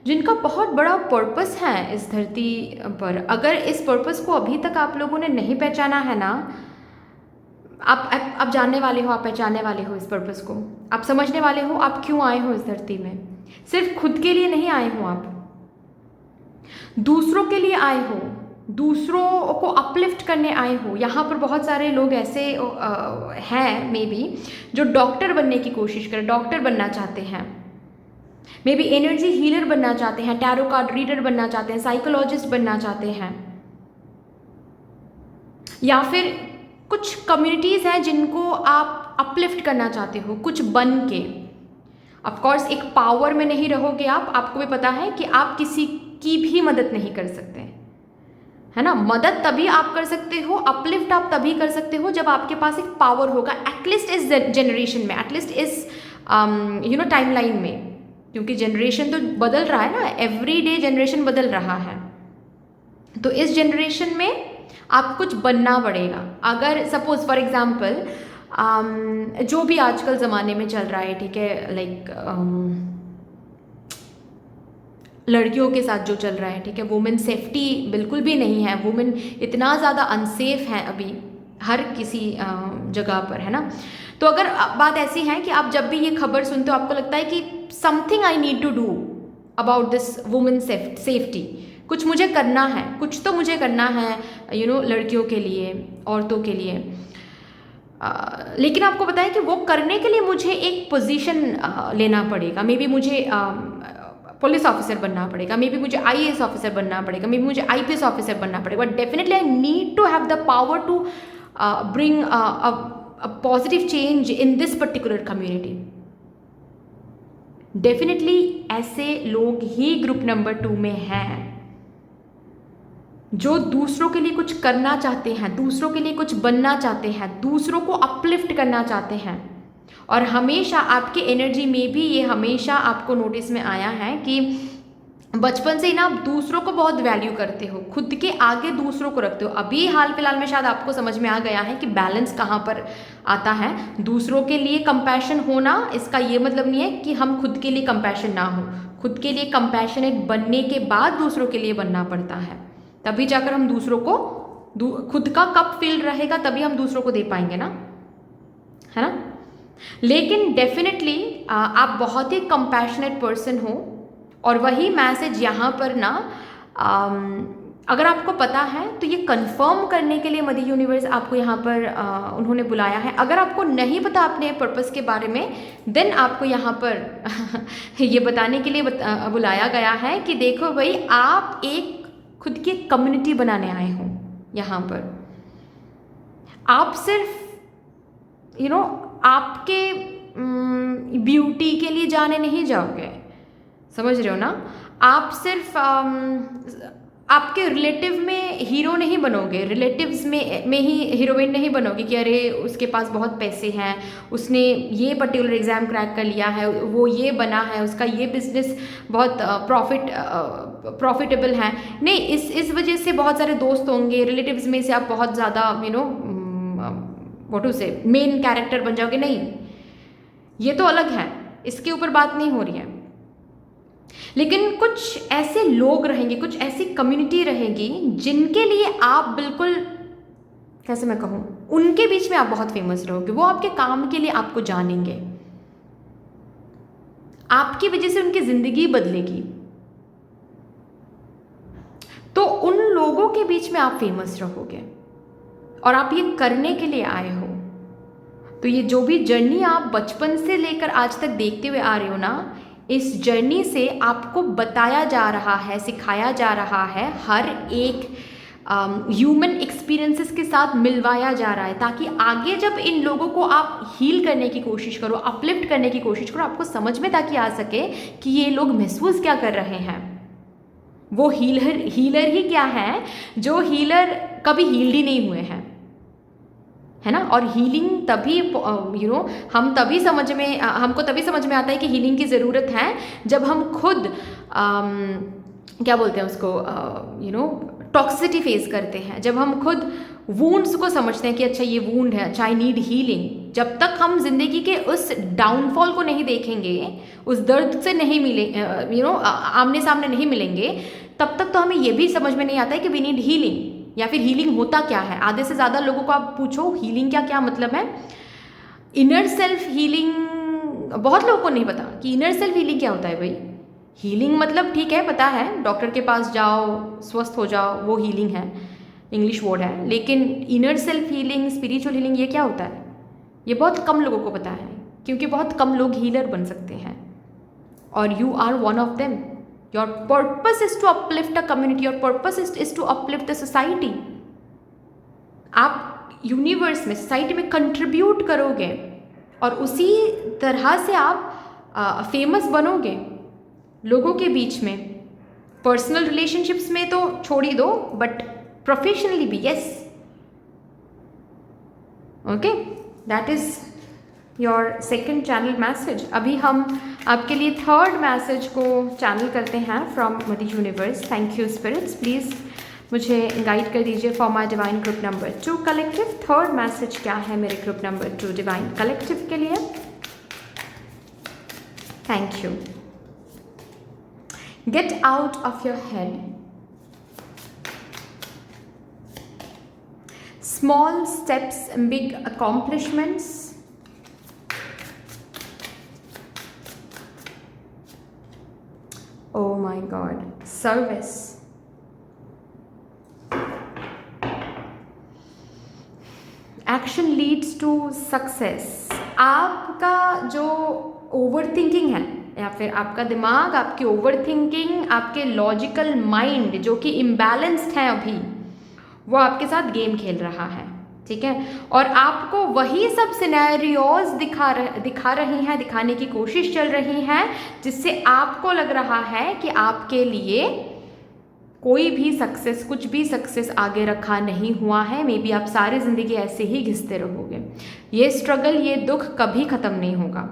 जिनका बहुत बड़ा पर्पस है इस धरती पर। अगर इस पर्पस को अभी तक आप लोगों ने नहीं पहचाना है ना, आप जानने वाले हो, आप पहचानने वाले हो इस पर्पस को, आप समझने वाले हो आप क्यों आए हो इस धरती में। सिर्फ खुद के लिए नहीं आए हो, आप दूसरों के लिए आए हो, दूसरों को अपलिफ्ट करने आए हो। यहाँ पर बहुत सारे लोग ऐसे हैं मे बी जो डॉक्टर बनने की कोशिश करें, डॉक्टर बनना चाहते हैं, मे बी एनर्जी हीलर बनना चाहते हैं, टैरो कार्ड रीडर बनना चाहते हैं, साइकोलॉजिस्ट बनना चाहते हैं, या फिर कुछ कम्युनिटीज़ हैं जिनको आप अपलिफ्ट करना चाहते हो कुछ बन के। ऑफ कोर्स एक पावर में नहीं रहोगे आप, आपको भी पता है कि आप किसी की भी मदद नहीं कर सकते, है ना। मदद तभी आप कर सकते हो, अपलिफ्ट आप तभी कर सकते हो जब आपके पास एक पावर होगा, एटलीस्ट इस जनरेशन में, एटलीस्ट इस टाइमलाइन में, क्योंकि जनरेशन तो बदल रहा है ना, एवरी डे जनरेशन बदल रहा है। तो इस जनरेशन में आप कुछ बनना पड़ेगा। अगर सपोज फॉर एग्जाम्पल जो भी आजकल ज़माने में चल रहा है, ठीक है, लाइक लड़कियों के साथ जो चल रहा है, ठीक है, वुमेन सेफ्टी बिल्कुल भी नहीं है, वुमेन इतना ज़्यादा अनसेफ है अभी हर किसी जगह पर, है ना। तो अगर बात ऐसी है कि आप जब भी ये खबर सुनते हो आपको लगता है कि something I need to do about this women safety, कुछ मुझे करना है, कुछ तो मुझे करना है, लड़कियों के लिए, औरतों के लिए। लेकिन आपको पता है कि वो करने के लिए मुझे एक पोजीशन लेना पड़ेगा, मे बी मुझे पुलिस ऑफिसर बनना पड़ेगा, मे बी मुझे IAS ऑफिसर बनना पड़ेगा, मे बी मुझे IPS ऑफिसर बनना पड़ेगा, but definitely I need to have the power to bring a positive change in this particular community. Definitely ऐसे लोग ही ग्रुप नंबर 2 में हैं जो दूसरों के लिए कुछ करना चाहते हैं, दूसरों के लिए कुछ बनना चाहते हैं, दूसरों को अपलिफ्ट करना चाहते हैं। और हमेशा आपके एनर्जी में भी ये हमेशा आपको नोटिस में आया है कि बचपन से ही ना आप दूसरों को बहुत वैल्यू करते हो, खुद के आगे दूसरों को रखते हो। अभी हाल फिलहाल में शायद आपको समझ में आ गया है कि बैलेंस कहाँ पर आता है। दूसरों के लिए कंपैशन होना, इसका ये मतलब नहीं है कि हम खुद के लिए कंपैशन ना हो, खुद के लिए कंपैशनेट बनने के बाद दूसरों के लिए बनना पड़ता है, तभी जाकर हम दूसरों को, खुद का कप फिल रहेगा तभी हम दूसरों को दे पाएंगे ना, है ना। लेकिन डेफिनेटली आप बहुत ही कंपैशनेट पर्सन हो, और वही मैसेज यहाँ पर ना अगर आपको पता है तो ये कंफर्म करने के लिए मदर यूनिवर्स आपको यहाँ पर उन्होंने बुलाया है। अगर आपको नहीं पता अपने पर्पस के बारे में, देन आपको यहाँ पर ये बताने के लिए बुलाया गया है कि देखो भाई, आप एक खुद की कम्युनिटी बनाने आए हो यहाँ पर। आप सिर्फ आपके ब्यूटी के लिए जाने नहीं जाओगे, समझ रहे हो ना। आप सिर्फ आपके रिलेटिव में हीरो नहीं बनोगे, रिलेटिव्स में ही हीरोइन नहीं बनोगे कि अरे उसके पास बहुत पैसे हैं, उसने ये पर्टिकुलर एग्ज़ाम क्रैक कर लिया है, वो ये बना है, उसका ये बिजनेस बहुत प्रॉफिटेबल है। नहीं, इस वजह से बहुत सारे दोस्त होंगे, रिलेटिव्स में से आप बहुत ज़्यादा व्हाट टू से मेन कैरेक्टर बन जाओगे। नहीं, ये तो अलग है, इसके ऊपर बात नहीं हो रही है। लेकिन कुछ ऐसे लोग रहेंगे, कुछ ऐसी कम्युनिटी रहेगी जिनके लिए आप बिल्कुल, कैसे मैं कहूँ, उनके बीच में आप बहुत फेमस रहोगे। वो आपके काम के लिए आपको जानेंगे, आपकी वजह से उनकी जिंदगी बदलेगी। तो उन लोगों के बीच में आप फेमस रहोगे और आप ये करने के लिए आए हो। तो ये जो भी जर्नी आप बचपन से लेकर आज तक देखते हुए आ रहे हो ना, इस जर्नी से आपको बताया जा रहा है, सिखाया जा रहा है, हर एक ह्यूमन एक्सपीरियंसेस के साथ मिलवाया जा रहा है, ताकि आगे जब इन लोगों को आप हील करने की कोशिश करो, अपलिफ्ट करने की कोशिश करो, आपको समझ में ताकि आ सके कि ये लोग महसूस क्या कर रहे हैं। वो हीलर ही क्या है, जो हीलर कभी हील्ड ही नहीं हुए हैं, है ना। और हीलिंग तभी हम तभी हमको तभी समझ में आता है कि हीलिंग की ज़रूरत है जब हम खुद क्या बोलते हैं उसको, टॉक्सिसिटी फेस करते हैं, जब हम खुद वूंड्स को समझते हैं कि अच्छा ये वूंड है, अच्छा आई नीड हीलिंग। जब तक हम जिंदगी के उस डाउनफॉल को नहीं देखेंगे, उस दर्द से नहीं मिले आमने सामने नहीं मिलेंगे, तब तक तो हमें ये भी समझ में नहीं आता है कि वी नीड हीलिंग, या फिर हीलिंग होता क्या है। आधे से ज़्यादा लोगों को आप पूछो हीलिंग क्या मतलब है, इनर सेल्फ हीलिंग, बहुत लोगों को नहीं पता कि इनर सेल्फ हीलिंग क्या होता है। भाई हीलिंग मतलब ठीक है, पता है, डॉक्टर के पास जाओ, स्वस्थ हो जाओ, वो हीलिंग है, इंग्लिश वर्ड है। लेकिन inner self healing, spiritual healing, ये क्या होता है, ये बहुत कम लोगों को पता है, क्योंकि बहुत कम लोग हीलर बन सकते हैं, और you are one of them. Your purpose is to uplift a community. Your purpose is to uplift the society. आप यूनिवर्स में, सोसाइटी में कंट्रीब्यूट करोगे और उसी तरह से आप फेमस बनोगे लोगों के बीच में। पर्सनल रिलेशनशिप्स में तो छोड़ ही दो, बट प्रोफेशनली भी, yes. Okay, that is your second channel message. अभी हम आपके लिए थर्ड मैसेज को चैनल करते हैं from mother universe. Thank you spirits, please मुझे गाइड कर दीजिए for my divine group number 2 collective. Third message क्या है मेरे ग्रुप नंबर 2 डिवाइन कलेक्टिव के लिए? Thank you. Get out of your head, small steps, big accomplishments, oh my god, service, action leads to success। आपका जो over thinking है, या फिर आपका दिमाग, आपकी ओवर थिंकिंग, आपके लॉजिकल माइंड जो कि इम्बैलेंस्ड है अभी, वो आपके साथ गेम खेल रहा है, ठीक है। और आपको वही सब सिनेरियोज दिखाने की कोशिश चल रही है, जिससे आपको लग रहा है कि आपके लिए कोई भी सक्सेस, कुछ भी सक्सेस आगे रखा नहीं हुआ है। मे बी आप सारी ज़िंदगी ऐसे ही घिसते रहोगे। ये स्ट्रगल, ये दुख कभी ख़त्म नहीं होगा।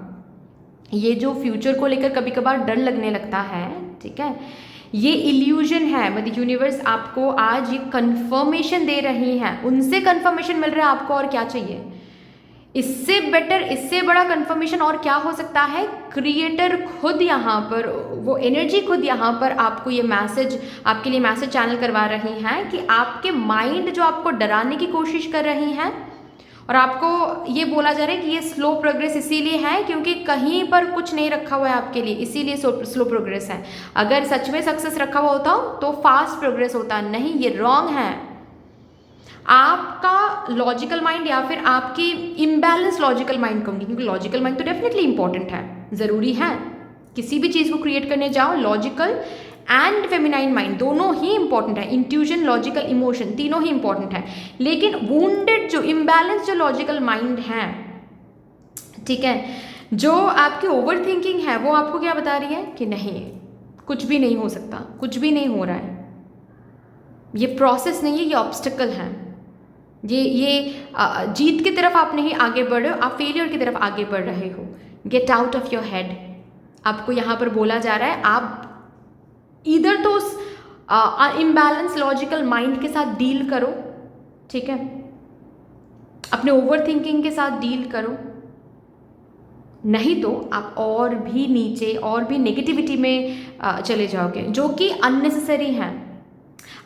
ये जो फ्यूचर को लेकर कभी कभार डर लगने लगता है, ठीक है, ये इल्यूजन है। मतलब यूनिवर्स आपको आज ये कंफर्मेशन दे रही है, उनसे कंफर्मेशन मिल रहा है आपको, और क्या चाहिए इससे बेटर, इससे बड़ा कंफर्मेशन और क्या हो सकता है। क्रिएटर खुद यहाँ पर, वो एनर्जी खुद यहाँ पर आपको ये मैसेज, आपके लिए मैसेज चैनल करवा रही हैं कि आपके माइंड जो आपको डराने की कोशिश कर रही हैं, और आपको ये बोला जा रहा है कि ये स्लो प्रोग्रेस इसीलिए है क्योंकि कहीं पर कुछ नहीं रखा हुआ है आपके लिए, इसीलिए स्लो प्रोग्रेस है। अगर सच में सक्सेस रखा हुआ होता तो फास्ट प्रोग्रेस होता। नहीं, ये रॉन्ग है। आपका लॉजिकल माइंड, या फिर आपकी इम्बैलेंस लॉजिकल माइंड कहूँगी, क्योंकि लॉजिकल माइंड तो डेफिनेटली इंपॉर्टेंट है, ज़रूरी है। किसी भी चीज़ को क्रिएट करने जाओ, लॉजिकल एंड फेमिनाइन माइंड दोनों ही इंपॉर्टेंट है। इंट्यूजन, लॉजिकल, इमोशन तीनों ही इंपॉर्टेंट है। लेकिन वुंडेड, जो इम्बैलेंस जो लॉजिकल माइंड है, ठीक है, जो आपकी ओवर थिंकिंग है, वो आपको क्या बता रही है कि नहीं, कुछ भी नहीं हो सकता, कुछ भी नहीं हो रहा है, ये प्रोसेस नहीं है, ये ऑब्स्टिकल है। ये जीत की तरफ आप नहीं आगे बढ़ रहे हो, आप फेलियर की तरफ आगे बढ़ रहे हो। Get out of your head. आपको यहाँ पर बोला जा रहा है आप इधर तो उस इम्बैलेंस लॉजिकल माइंड के साथ डील करो, ठीक है, अपने ओवर थिंकिंग के साथ डील करो, नहीं तो आप और भी नीचे और भी नेगेटिविटी में चले जाओगे, जो कि अननेसेसरी है।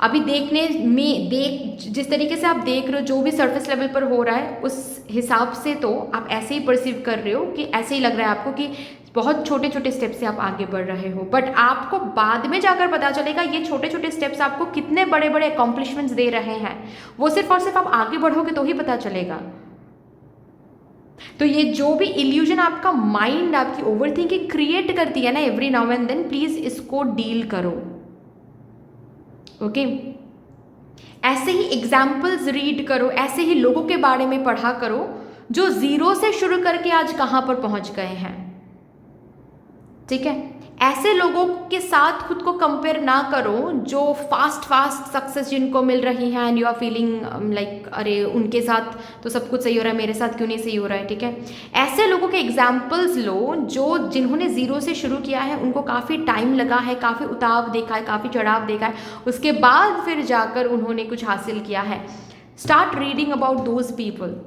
अभी देखने में जिस तरीके से आप देख रहे हो, जो भी सरफेस लेवल पर हो रहा है, उस हिसाब से तो आप ऐसे ही परसीव कर रहे हो कि ऐसे ही लग रहा है आपको कि बहुत छोटे छोटे स्टेप से आप आगे बढ़ रहे हो। बट आपको बाद में जाकर पता चलेगा ये छोटे छोटे स्टेप्स आपको कितने बड़े बड़े अकॉम्प्लिशमेंट्स दे रहे हैं। वो सिर्फ और सिर्फ आप आगे बढ़ोगे तो ही पता चलेगा। तो ये जो भी इल्यूजन आपका माइंड, आपकी ओवर थिंकिंग क्रिएट करती है ना every now and then, please इसको डील करो। ओके ऐसे ही एग्जाम्पल्स रीड करो, ऐसे ही लोगों के बारे में पढ़ा करो जो जीरो से शुरू करके आज कहां पर पहुंच गए हैं, ठीक है। ऐसे लोगों के साथ खुद को कंपेयर ना करो जो फास्ट सक्सेस जिनको मिल रही है and you are feeling like अरे उनके साथ तो सब कुछ सही हो रहा है, मेरे साथ क्यों नहीं सही हो रहा है, ठीक है। ऐसे लोगों के एग्जाम्पल्स लो जो जिन्होंने जीरो से शुरू किया है, उनको काफ़ी टाइम लगा है, काफ़ी उतार देखा है, काफ़ी चढ़ाव देखा है, उसके बाद फिर जाकर उन्होंने कुछ हासिल किया है। Start reading about those people,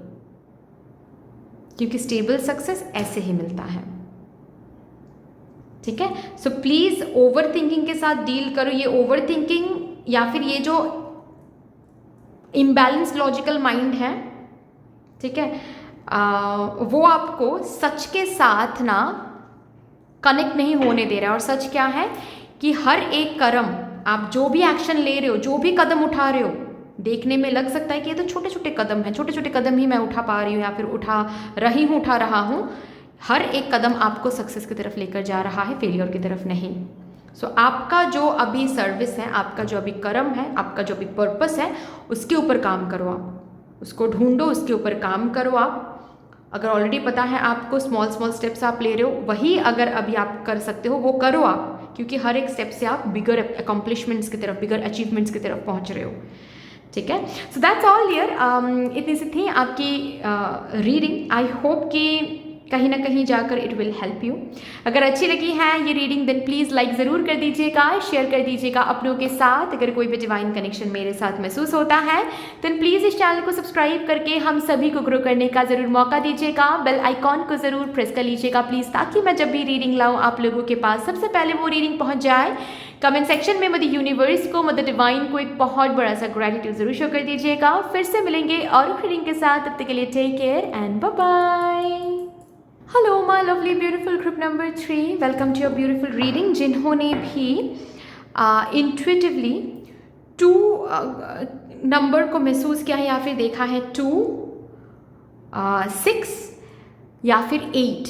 क्योंकि स्टेबल सक्सेस ऐसे ही मिलता है, ठीक है। सो प्लीज ओवर थिंकिंग के साथ डील करो। ये ओवर थिंकिंग या फिर ये जो इम्बैलेंस लॉजिकल माइंड है, ठीक है, वो आपको सच के साथ ना कनेक्ट नहीं होने दे रहा है। और सच क्या है कि हर एक कर्म, आप जो भी एक्शन ले रहे हो, जो भी कदम उठा रहे हो, देखने में लग सकता है कि ये तो छोटे छोटे कदम हैं, छोटे छोटे कदम ही मैं उठा पा रही हूँ या फिर उठा रहा हूँ। हर एक कदम आपको सक्सेस की तरफ लेकर जा रहा है, फेलियर की तरफ नहीं। सो आपका जो अभी सर्विस है, आपका जो अभी कर्म है, आपका जो अभी पर्पस है, उसके ऊपर काम करो आप, उसको ढूंढो, उसके ऊपर काम करो आप। अगर ऑलरेडी पता है आपको, स्मॉल स्टेप्स आप ले रहे हो, वही अगर अभी आप कर सकते हो वो करो आप, क्योंकि हर एक स्टेप से आप बिगर अकॉम्प्लिशमेंट्स की तरफ, बिगर अचीवमेंट्स की तरफ पहुँच रहे हो, ठीक है। So that's all here. इतनी सी थी आपकी रीडिंग। आई होप कि कहीं ना कहीं जाकर इट विल हेल्प यू। अगर अच्छी लगी है ये रीडिंग देन प्लीज़ लाइक ज़रूर कर दीजिएगा, शेयर कर दीजिएगा अपनों के साथ। अगर कोई भी डिवाइन कनेक्शन मेरे साथ महसूस होता है देन प्लीज़ इस चैनल को सब्सक्राइब करके हम सभी को ग्रो करने का ज़रूर मौका दीजिएगा। बेल आइकॉन को ज़रूर प्रेस कर लीजिएगा प्लीज़, ताकि मैं जब भी रीडिंग लाऊँ आप लोगों के पास सबसे पहले वो रीडिंग पहुँच जाए। कमेंट सेक्शन में मदर यूनिवर्स को, मदर डिवाइन को एक बहुत बड़ा सा ग्रेटिट्यूड जरूर शो कर दीजिएगा। फिर से मिलेंगे और रीडिंग के साथ, तब तक के लिए take care and bye bye. Hello my lovely beautiful group number 3, welcome to your beautiful reading. जिन्होंने भी इंट्यूटिवली 2 नंबर को महसूस किया है या फिर देखा है, 2, 6 या फिर 8,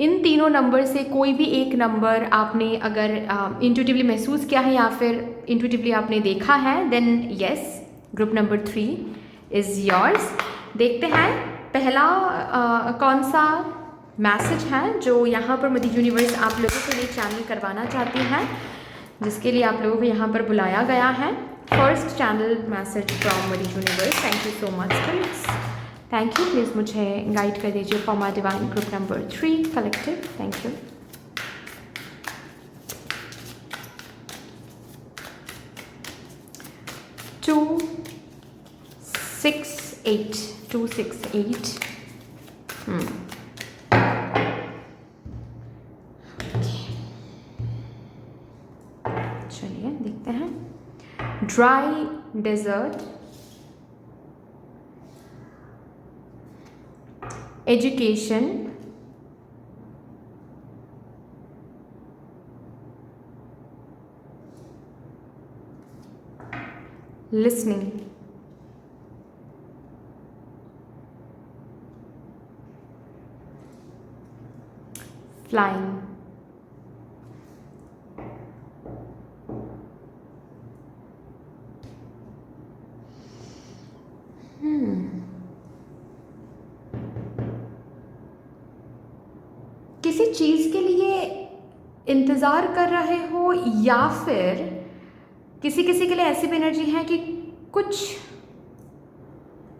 इन तीनों नंबर से कोई भी एक नंबर आपने अगर इंट्यूटिवली महसूस किया है या फिर इंट्यूटिवली आपने देखा है then yes, group number 3 is yours. देखते हैं पहला कौन सा मैसेज है जो यहाँ पर मदर यूनिवर्स आप लोगों के लिए चैनल करवाना चाहती हैं, जिसके लिए आप लोगों को यहाँ पर बुलाया गया है। First channel message from mother universe. Thank you so much friends, thank you. Please मुझे गाइड कर दीजिए for my divine group number 3 collective. Thank you. Two six eight चलिए देखते हैं। Dry desert, education, listening, flying, किसी चीज़ के लिए इंतज़ार कर रहे हो या फिर किसी किसी के लिए ऐसी भी एनर्जी है कि कुछ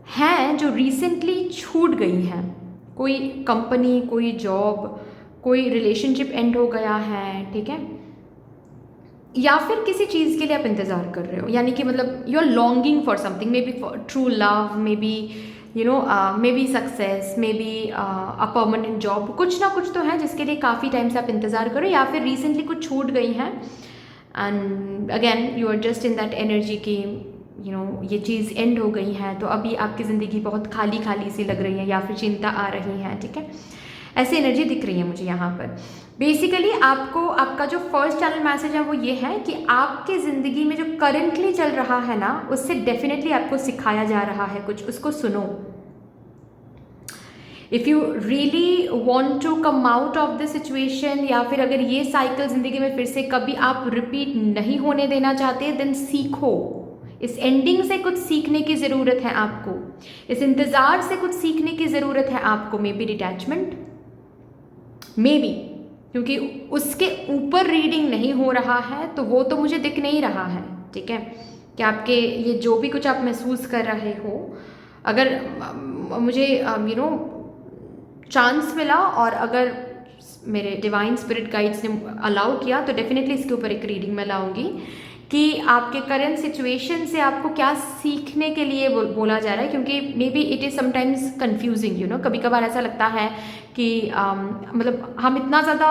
हैं जो रिसेंटली छूट गई हैं, कोई कंपनी, कोई जॉब, कोई रिलेशनशिप एंड हो गया है, ठीक है, या फिर किसी चीज़ के लिए आप इंतज़ार कर रहे हो, यानी कि मतलब you are longing for something, maybe for true love, maybe maybe success, maybe a permanent job, कुछ ना कुछ तो है जिसके लिए काफ़ी टाइम से आप इंतज़ार करो, या फिर रिसेंटली कुछ छूट गई हैं and again you are just in that energy की ये चीज़ एंड हो गई है, तो अभी आपकी ज़िंदगी बहुत खाली खाली सी लग रही है या फिर चिंता आ रही है, ठीक है, ऐसी एनर्जी दिख रही है मुझे यहाँ पर। बेसिकली आपको आपका जो फर्स्ट चैनल मैसेज है वो ये है कि आपके ज़िंदगी में जो करंटली चल रहा है ना, उससे डेफिनेटली आपको सिखाया जा रहा है कुछ, उसको सुनो। If you really want to come out of the situation, या फिर अगर ये साइकिल ज़िंदगी में फिर से कभी आप रिपीट नहीं होने देना चाहते, देन सीखो। इस एंडिंग से कुछ सीखने की ज़रूरत है आपको, इस इंतज़ार से कुछ सीखने की ज़रूरत है आपको। May be detachment, may be, क्योंकि उसके ऊपर रीडिंग नहीं हो रहा है तो वो तो मुझे दिख नहीं रहा है, ठीक है, कि आपके ये जो भी कुछ आप महसूस कर रहे हो, अगर मुझे चांस मिला और अगर मेरे डिवाइन स्पिरिट गाइड्स ने अलाउ किया तो डेफिनेटली इसके ऊपर एक रीडिंग मैं लाऊंगी कि आपके करंट सिचुएशन से आपको क्या सीखने के लिए बोला जा रहा है, क्योंकि may be it is sometimes confusing, कभी कभार ऐसा लगता है कि मतलब हम इतना ज़्यादा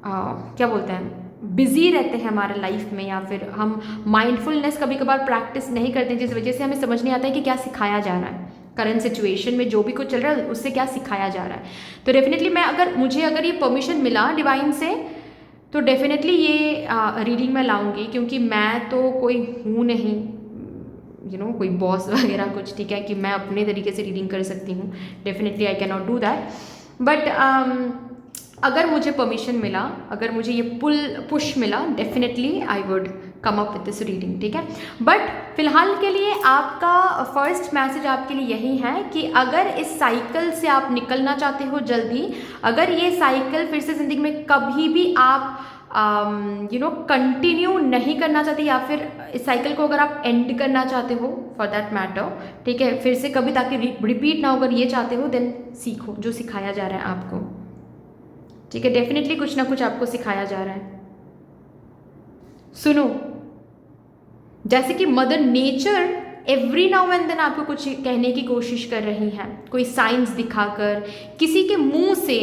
क्या बोलते हैं, बिजी रहते हैं हमारे लाइफ में, या फिर हम माइंडफुलनेस कभी कभार प्रैक्टिस नहीं करते, जिस वजह से हमें समझ नहीं आता है कि क्या सिखाया जा रहा है करंट सिचुएशन में, जो भी कुछ चल रहा है उससे क्या सिखाया जा रहा है। तो डेफिनेटली मुझे अगर ये परमिशन मिला डिवाइन से तो डेफिनेटली ये रीडिंग मैं लाऊंगी, क्योंकि मैं तो कोई हूँ नहीं कोई बॉस वगैरह कुछ, ठीक है, कि मैं अपने तरीके से रीडिंग कर सकती हूँ। Definitely I can not do that, but अगर मुझे परमिशन मिला, अगर मुझे ये पुश मिला, definitely I would come up with this reading, ठीक है। बट फिलहाल के लिए आपका फर्स्ट मैसेज आपके लिए यही है कि अगर इस साइकिल से आप निकलना चाहते हो जल्दी, अगर ये साइकिल फिर से ज़िंदगी में कभी भी आप कंटिन्यू नहीं करना चाहते, या फिर इस साइकिल को अगर आप एंड करना चाहते हो फॉर दैट मैटर, ठीक है, फिर से कभी ताकि रिपीट ना हो, अगर ये चाहते हो देन सीखो जो सिखाया जा रहा है आपको, ठीक है। डेफिनेटली कुछ ना कुछ आपको सिखाया जा रहा है। सुनो, जैसे कि mother nature every now and then आपको कुछ कहने की कोशिश कर रही है, कोई साइंस दिखाकर, किसी के मुंह से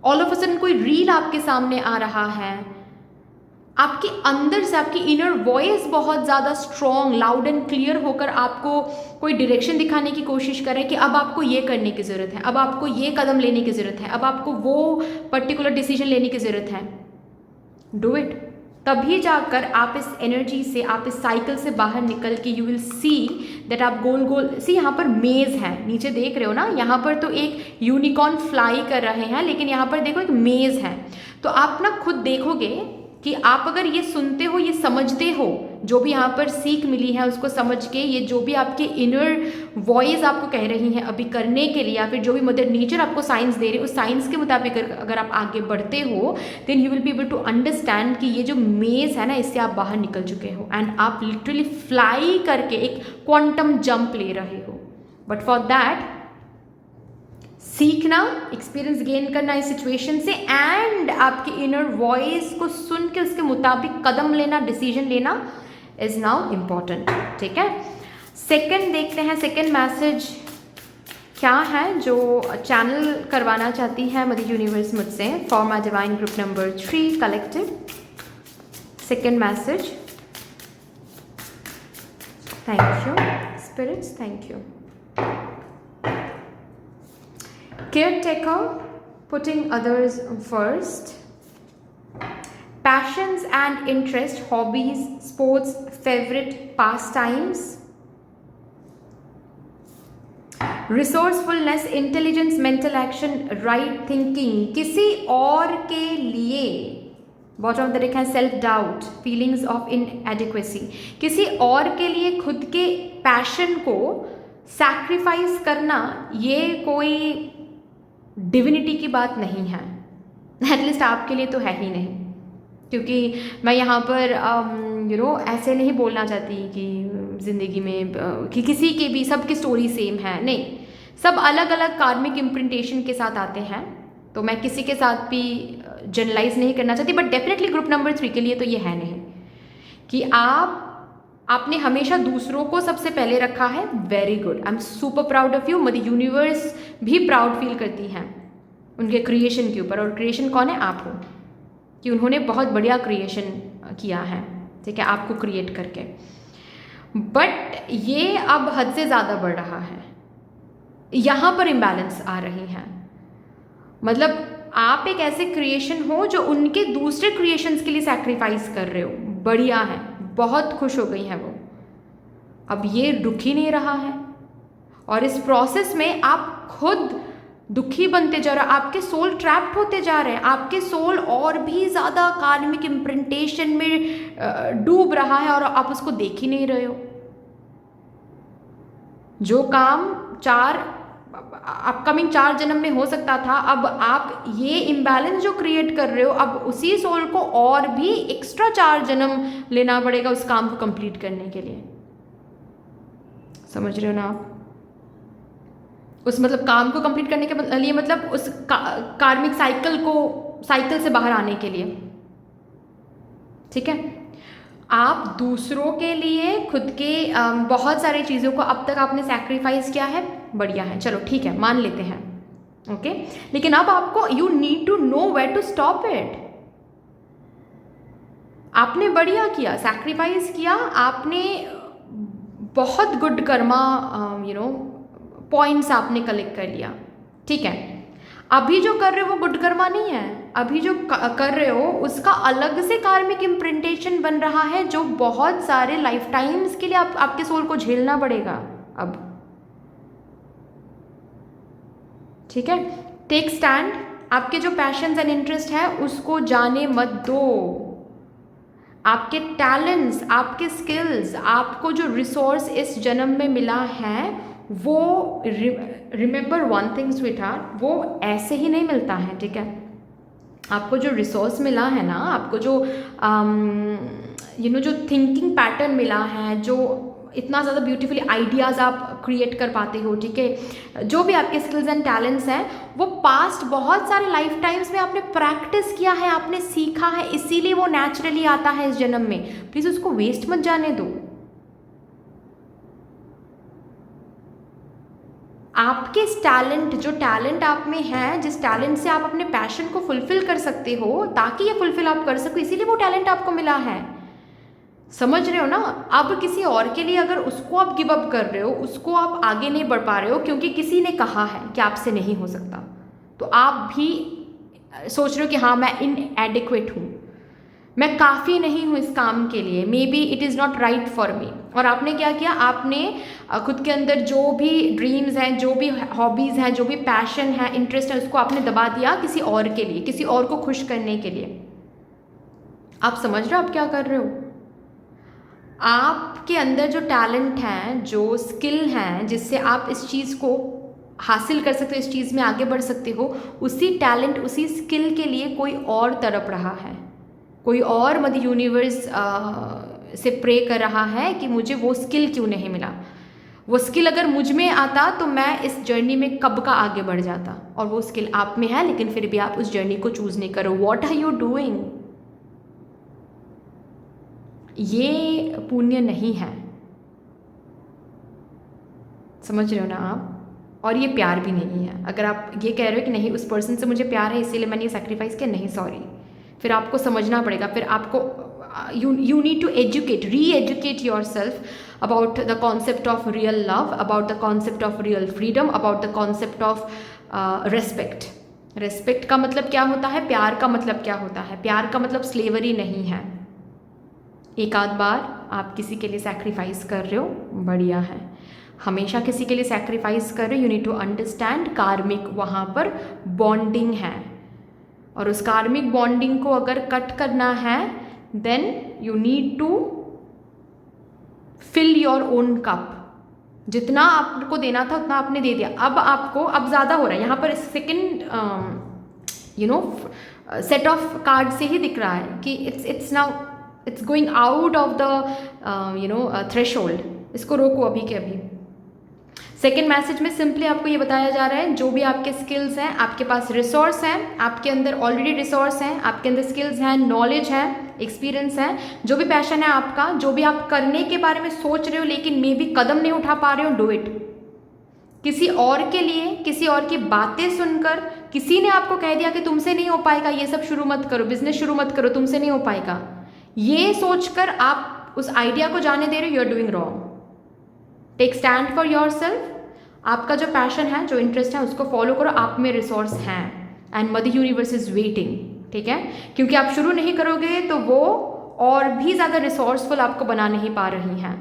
ऑल ऑफ अ सडन कोई रील आपके सामने आ रहा है, आपके अंदर से आपकी इनर वॉइस बहुत ज़्यादा स्ट्रॉन्ग, लाउड एंड क्लियर होकर आपको कोई डायरेक्शन दिखाने की कोशिश करे कि अब आपको ये करने की ज़रूरत है, अब आपको ये कदम लेने की ज़रूरत है, अब आपको वो पर्टिकुलर डिसीजन लेने की ज़रूरत है। डू इट, तभी जाकर आप इस एनर्जी से, आप इस साइकिल से बाहर निकल के यू विल सी दैट आप गोल गोल सी, यहाँ पर मेज़ है, नीचे देख रहे हो ना, यहाँ पर तो एक यूनिकॉर्न फ्लाई कर रहे हैं, लेकिन यहाँ पर देखो एक मेज़ है। तो आप ना खुद देखोगे कि आप अगर ये सुनते हो, ये समझते हो, जो भी यहाँ पर सीख मिली है उसको समझ के, ये जो भी आपके इनर वॉइस आपको कह रही है अभी करने के लिए, या फिर जो भी मदर नेचर आपको साइंस दे रही है, उस साइंस के मुताबिक अगर आप आगे बढ़ते हो, then you will be able to understand कि ये जो मेज़ है ना, इससे आप बाहर निकल चुके हो एंड आप लिटरली फ्लाई करके एक क्वांटम जंप ले रहे हो। बट फॉर दैट सीखना, एक्सपीरियंस गेन करना इस सिचुएशन से, एंड आपकी इनर वॉइस को सुन के उसके मुताबिक कदम लेना, डिसीजन लेना इज नाउ इम्पॉर्टेंट, ठीक है। सेकंड देखते हैं, सेकंड मैसेज क्या है जो चैनल करवाना चाहती है मदर यूनिवर्स मुझसे for my divine group number 3 collective. Second message, thank you spirits, thank you. Caretaker, putting others first. Passions and interest, hobbies, sports, favorite pastimes. Resourcefulness, intelligence, mental action, right thinking. किसी और के लिए, bottom of the deck है self doubt, feelings of inadequacy. किसी और के लिए खुद के पैशन को सैक्रिफाइस करना, ये कोई डिविनिटी की बात नहीं है, एटलीस्ट आपके लिए तो है ही नहीं, क्योंकि मैं यहाँ पर ऐसे नहीं बोलना चाहती कि ज़िंदगी में कि किसी के भी सबकी स्टोरी सेम है, नहीं, सब अलग अलग कार्मिक इम्प्रिंटेशन के साथ आते हैं। तो मैं किसी के साथ भी जनरलाइज नहीं करना चाहती, बट डेफिनेटली ग्रुप नंबर 3 के लिए तो ये है नहीं कि आपने हमेशा दूसरों को सबसे पहले रखा है। Very good, I am super proud of you. Mother universe भी प्राउड फील करती हैं उनके क्रिएशन के ऊपर, और क्रिएशन कौन है? आप हो, कि उन्होंने बहुत बढ़िया क्रिएशन किया है, ठीक है, आपको क्रिएट करके। बट ये अब हद से ज़्यादा बढ़ रहा है, यहाँ पर इम्बैलेंस आ रही हैं। मतलब आप एक ऐसे क्रिएशन हो जो उनके दूसरे क्रिएशंस के लिए सैक्रिफाइस कर रहे हो, बढ़िया है, बहुत खुश हो गई हैं वो। अब ये दुख ही नहीं रहा है, और इस प्रोसेस में आप खुद दुखी बनते जा रहे हो, आपके सोल ट्रैप्ड होते जा रहे हैं, आपके सोल और भी ज़्यादा कार्मिक इम्प्रिंटेशन में डूब रहा है, और आप उसको देख ही नहीं रहे हो। जो काम अपकमिंग 4 जन्म में हो सकता था, अब आप ये इम्बैलेंस जो क्रिएट कर रहे हो, अब उसी सोल को और भी एक्स्ट्रा 4 जन्म लेना पड़ेगा उस काम को कंप्लीट करने के लिए। समझ रहे हो ना आप? उस मतलब काम को कंप्लीट करने के लिए, मतलब उस कार्मिक साइकिल से बाहर आने के लिए, ठीक है। आप दूसरों के लिए खुद के बहुत सारी चीज़ों को अब तक आपने सैक्रिफाइस किया है, बढ़िया है, चलो ठीक है, मान लेते हैं, ओके। लेकिन अब आपको you need to know where to stop it. आपने बढ़िया किया, सैक्रिफाइस किया, आपने बहुत गुड कर्मा पॉइंट्स आपने कलेक्ट कर लिया, ठीक है। अभी जो कर रहे हो वो गुड कर्मा नहीं है, अभी जो कर रहे हो उसका अलग से कार्मिक इम्प्रिंटेशन बन रहा है, जो बहुत सारे लाइफ टाइम्स के लिए आपके सोल को झेलना पड़ेगा अब, ठीक है। Take stand. आपके जो पैशंस एंड इंटरेस्ट है उसको जाने मत दो। आपके टैलेंट्स, आपके स्किल्स, आपको जो रिसोर्स इस जन्म में मिला है, वो रिमेंबर वन थिंग स्वीटहार्ट, वो ऐसे ही नहीं मिलता है, ठीक है। आपको जो रिसोर्स मिला है ना, आपको जो जो थिंकिंग पैटर्न मिला है, जो इतना ज़्यादा ब्यूटीफुली आइडियाज़ आप क्रिएट कर पाते हो, ठीक है, जो भी आपके स्किल्स एंड टैलेंट्स हैं, वो पास्ट बहुत सारे लाइफ टाइम्स में आपने प्रैक्टिस किया है, आपने सीखा है, इसीलिए वो नेचुरली आता है इस जन्म में। प्लीज़ उसको वेस्ट मत जाने दो। आपके टैलेंट, जो टैलेंट आप में है, जिस टैलेंट से आप अपने पैशन को फुलफिल कर सकते हो, ताकि ये फुलफिल आप कर सको, इसीलिए वो टैलेंट आपको मिला है। समझ रहे हो ना? अब किसी और के लिए अगर उसको आप गिव अप कर रहे हो, उसको आप आगे नहीं बढ़ पा रहे हो क्योंकि किसी ने कहा है कि आपसे नहीं हो सकता, तो आप भी सोच रहे हो कि हाँ मैं इनएडिक्वेट हूँ, मैं काफ़ी नहीं हूँ इस काम के लिए, may be it is not right for me. और आपने क्या किया? आपने खुद के अंदर जो भी ड्रीम्स हैं, जो भी हॉबीज़ हैं, जो भी पैशन है, इंटरेस्ट है, उसको आपने दबा दिया किसी और के लिए, किसी और को खुश करने के लिए। आप समझ रहे हो आप क्या कर रहे हो? आपके अंदर जो टैलेंट है, जो स्किल हैं, जिससे आप इस चीज़ को हासिल कर सकते हो, इस चीज़ में आगे बढ़ सकते हो, उसी टैलेंट, उसी स्किल के लिए कोई और तड़प रहा है, कोई और मदर यूनिवर्स से प्रे कर रहा है कि मुझे वो स्किल क्यों नहीं मिला। वो स्किल अगर मुझ में आता तो मैं इस जर्नी में कब का आगे बढ़ जाता, और वो स्किल आप में है, लेकिन फिर भी आप उस जर्नी को चूज़ नहीं करो। What are you doing? ये पुण्य नहीं है, समझ रहे हो ना आप? और ये प्यार भी नहीं है। अगर आप ये कह रहे हो कि नहीं उस पर्सन से मुझे प्यार है इसीलिए मैंने ये सैक्रिफाइस किया, नहीं, सॉरी, फिर आपको समझना पड़ेगा, फिर आपको you need to re-educate yourself about the concept of real love, about the concept of real freedom, about the concept of respect. Respect का मतलब क्या होता है? प्यार का मतलब क्या होता है? प्यार का मतलब स्लेवरी नहीं है। एक आध बार आप किसी के लिए सैक्रिफाइस कर रहे हो, बढ़िया है। हमेशा किसी के लिए सैक्रिफाइस कर रहे हो, यू नीड टू अंडरस्टैंड कार्मिक वहाँ पर बॉन्डिंग है, और उस कार्मिक बॉन्डिंग को अगर कट करना है, then you need to fill your own cup. जितना आपको देना था उतना आपने दे दिया, अब आपको अब ज़्यादा हो रहा है। यहाँ पर सेकंड सेट ऑफ कार्ड से ही दिख रहा है कि it's now it's going out of the threshold, इसको रोको अभी के अभी। सेकेंड मैसेज में सिंपली आपको ये बताया जा रहा है, जो भी आपके स्किल्स हैं, आपके पास रिसोर्स हैं, आपके अंदर ऑलरेडी रिसोर्स हैं, आपके अंदर स्किल्स हैं, नॉलेज है, एक्सपीरियंस है, जो भी पैशन है आपका, जो भी आप करने के बारे में सोच रहे हो लेकिन मे भी कदम नहीं उठा पा रहे हो, डू इट। किसी और के लिए, किसी और की बातें सुनकर, किसी ने आपको कह दिया कि तुमसे नहीं हो पाएगा, ये सब शुरू मत करो, बिजनेस शुरू मत करो, तुमसे नहीं हो पाएगा, ये सोचकर आप उस आइडिया को जाने दे रहे हो, you are doing wrong. Take stand for your self. आपका जो पैशन है, जो इंटरेस्ट है, उसको फॉलो करो, आप में रिसोर्स हैं and mother universe is waiting, ठीक है। क्योंकि आप शुरू नहीं करोगे तो वो और भी ज़्यादा रिसोर्सफुल आपको बना नहीं पा रही हैं,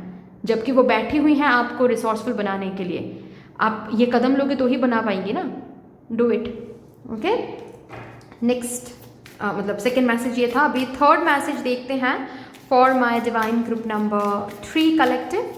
जबकि वो बैठी हुई हैं आपको रिसोर्सफुल बनाने के लिए। आप ये कदम लोगे तो ही बना पाएंगे ना, डू इट, ओके। नेक्स्ट मतलब सेकेंड मैसेज ये था। अभी थर्ड मैसेज देखते हैं for my divine group number 3 collective.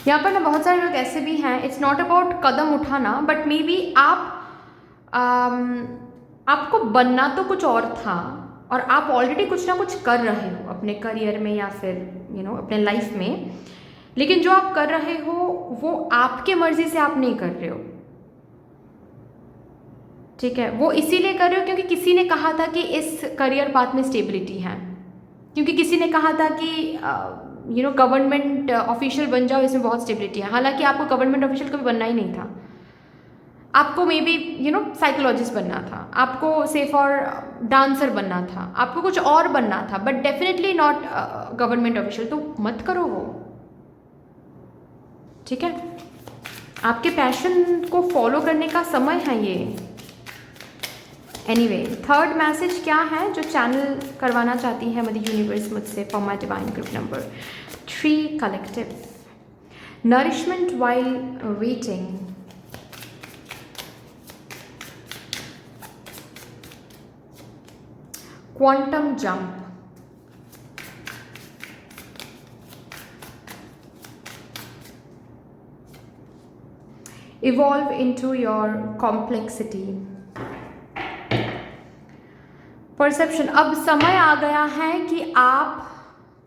यहाँ पर ना बहुत सारे लोग ऐसे भी हैं, इट्स नॉट अबाउट कदम उठाना, बट मे बी आपको बनना तो कुछ और था और आप ऑलरेडी कुछ ना कुछ कर रहे हो अपने करियर में या फिर अपने लाइफ में, लेकिन जो आप कर रहे हो वो आपके मर्जी से आप नहीं कर रहे हो, ठीक है। वो इसीलिए कर रहे हो क्योंकि किसी ने कहा था कि इस करियर पाथ में स्टेबिलिटी है, क्योंकि किसी ने कहा था कि गवर्नमेंट ऑफिशियल बन जाओ, इसमें बहुत स्टेबिलिटी है। हालांकि आपको गवर्नमेंट ऑफिशियल कभी बनना ही नहीं था, आपको मे बी साइकोलॉजिस्ट बनना था, आपको से फॉर डांसर बनना था, आपको कुछ और बनना था, but definitely not government official. तो मत करो वो, ठीक है। आपके पैशन को फॉलो करने का समय है ये। एनीवे, थर्ड मैसेज क्या है जो चैनल करवाना चाहती है मदर यूनिवर्स मुझसे for my divine group number 3 collective. Nourishment while waiting. Quantum jump. Evolve into your complexity. Perception. अब समय आ गया है कि आप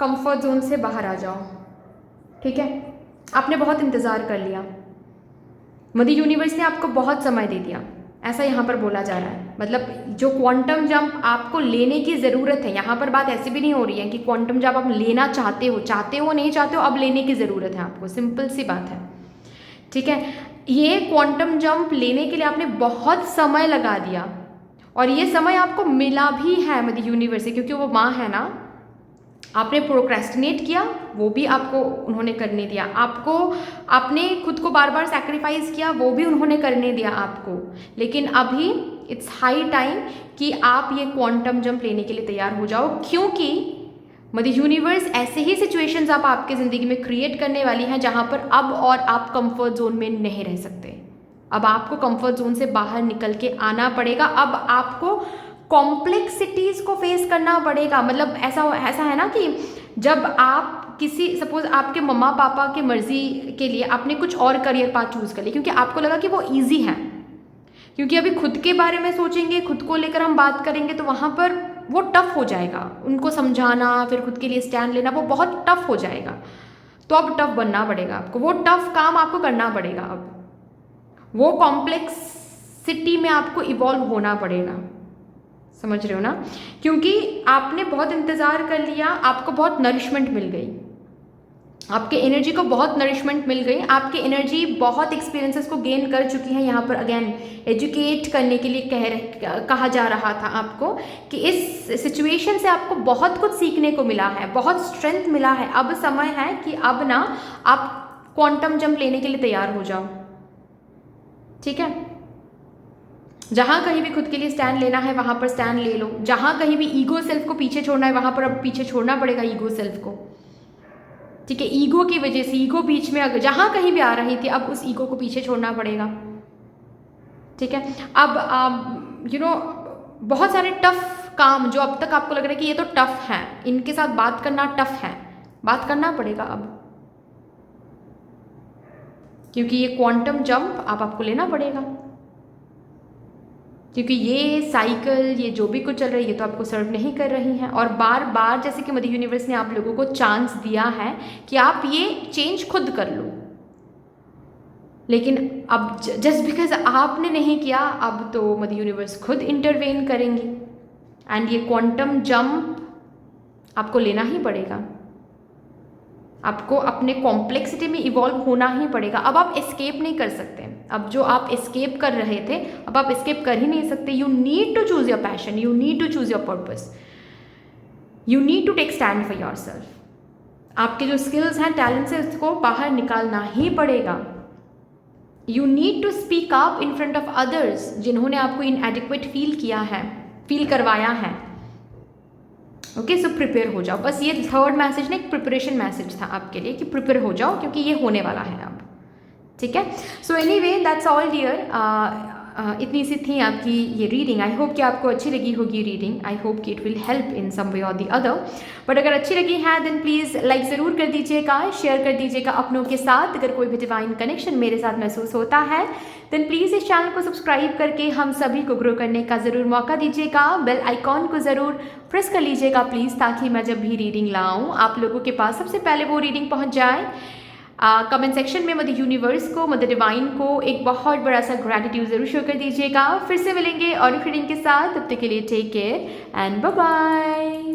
कंफर्ट जोन से बाहर आ जाओ, ठीक है। आपने बहुत इंतज़ार कर लिया, मदर यूनिवर्स ने आपको बहुत समय दे दिया, ऐसा यहाँ पर बोला जा रहा है। मतलब जो क्वांटम जंप आपको लेने की ज़रूरत है, यहाँ पर बात ऐसी भी नहीं हो रही है कि क्वांटम जंप आप लेना चाहते हो नहीं चाहते हो, अब लेने की ज़रूरत है आपको, सिंपल सी बात है, ठीक है। ये क्वांटम जंप लेने के लिए आपने बहुत समय लगा दिया और ये समय आपको मिला भी है मदर यूनिवर्स से, क्योंकि वो माँ है ना। आपने प्रोक्रेस्टिनेट किया, वो भी आपको उन्होंने करने दिया, आपने खुद को बार बार सैक्रिफाइस किया, वो भी उन्होंने करने दिया आपको। लेकिन अभी इट्स हाई टाइम कि आप ये क्वांटम जंप लेने के लिए तैयार हो जाओ, क्योंकि मदर यूनिवर्स ऐसे ही सिचुएशंस आप आपके ज़िंदगी में क्रिएट करने वाली हैं जहाँ पर अब और आप कंफर्ट जोन में नहीं रह सकते। अब आपको कंफर्ट जोन से बाहर निकल के आना पड़ेगा। अब आपको कॉम्प्लेक्सिटीज़ को फेस करना पड़ेगा। मतलब ऐसा है ना कि जब आप किसी सपोज आपके मम्मा पापा के मर्जी के लिए आपने कुछ और करियर पाथ चूज़ कर लिया क्योंकि आपको लगा कि वो ईजी है, क्योंकि अभी खुद के बारे में सोचेंगे, खुद को लेकर हम बात करेंगे तो वहाँ पर वो टफ हो जाएगा, उनको समझाना, फिर खुद के लिए स्टैंड लेना, वो बहुत टफ हो जाएगा। तो अब टफ बनना पड़ेगा आपको, वो टफ काम आपको करना पड़ेगा। अब वो कॉम्प्लेक्सिटी में आपको इवॉल्व होना पड़ेगा, समझ रहे हो ना। क्योंकि आपने बहुत इंतज़ार कर लिया, आपको बहुत नरिशमेंट मिल गई, आपके एनर्जी को बहुत नरिशमेंट मिल गई, आपकी एनर्जी बहुत एक्सपीरियंसेस को गेन कर चुकी है। यहाँ पर अगेन एजुकेट करने के लिए कहा जा रहा था आपको कि इस सिचुएशन से आपको बहुत कुछ सीखने को मिला है, बहुत स्ट्रेंथ मिला है। अब समय है कि अब ना आप क्वांटम जंप लेने के लिए तैयार हो जाओ, ठीक है। जहाँ कहीं भी खुद के लिए स्टैंड लेना है वहाँ पर स्टैंड ले लो, जहाँ कहीं भी ईगो सेल्फ को पीछे छोड़ना है वहाँ पर अब पीछे छोड़ना पड़ेगा ईगो सेल्फ को, ठीक है। ईगो की वजह से, ईगो बीच में अगर जहाँ कहीं भी आ रही थी, अब उस ईगो को पीछे छोड़ना पड़ेगा, ठीक है। अब बहुत सारे टफ काम जो अब तक आपको लग रहा है कि ये तो टफ है, इनके साथ बात करना टफ है, बात करना पड़ेगा अब, क्योंकि ये क्वांटम जंप आपको लेना पड़ेगा, क्योंकि ये साइकिल, ये जो भी कुछ चल रहा है, ये तो आपको सर्व नहीं कर रही हैं। और बार बार जैसे कि मदर यूनिवर्स ने आप लोगों को चांस दिया है कि आप ये चेंज खुद कर लो, लेकिन अब जस्ट बिकॉज आपने नहीं किया, अब तो मदर यूनिवर्स खुद इंटरवेन करेंगी एंड ये क्वांटम जंप आपको लेना ही पड़ेगा, आपको अपने कॉम्प्लेक्सिटी में इवॉल्व होना ही पड़ेगा। अब आप एस्केप नहीं कर सकते, अब जो आप एस्केप कर रहे थे अब आप एस्केप कर ही नहीं सकते। You need to choose your passion, you need to choose your purpose, you need to take stand for your self. आपके जो स्किल्स हैं, टैलेंट्स हैं, उसको बाहर निकालना ही पड़ेगा। You need to speak up in front of others जिन्होंने आपको इनएडिक्वेट फील किया है, फील करवाया है। ओके, सो प्रिपेयर हो जाओ। बस ये थर्ड मैसेज ना एक प्रिपरेशन मैसेज था आपके लिए कि प्रिपेयर हो जाओ, क्योंकि ये होने वाला है अब, ठीक है। So anyway that's all dear, इतनी सी थी आपकी ये रीडिंग। आई होप कि आपको अच्छी लगी होगी रीडिंग, आई होप कि इट विल हेल्प इन सम वे और द अदर। बट अगर अच्छी लगी है देन प्लीज़ लाइक ज़रूर कर दीजिएगा, शेयर कर दीजिएगा अपनों के साथ। अगर कोई भी डिवाइन कनेक्शन मेरे साथ महसूस होता है देन प्लीज़ इस चैनल को सब्सक्राइब करके हम सभी को ग्रो करने का ज़रूर मौका दीजिएगा। बेल आइकॉन को ज़रूर प्रेस कर लीजिएगा प्लीज़, ताकि मैं जब भी रीडिंग लाऊँ आप लोगों के पास सबसे पहले वो रीडिंग पहुँच जाए। कमेंट सेक्शन में मदर यूनिवर्स को, मदर डिवाइन को एक बहुत बड़ा सा ग्रैटिट्यूड ज़रूर शो कर दीजिएगा। फिर से मिलेंगे और रीडिंग के साथ, तब तक के लिए take care and bye bye.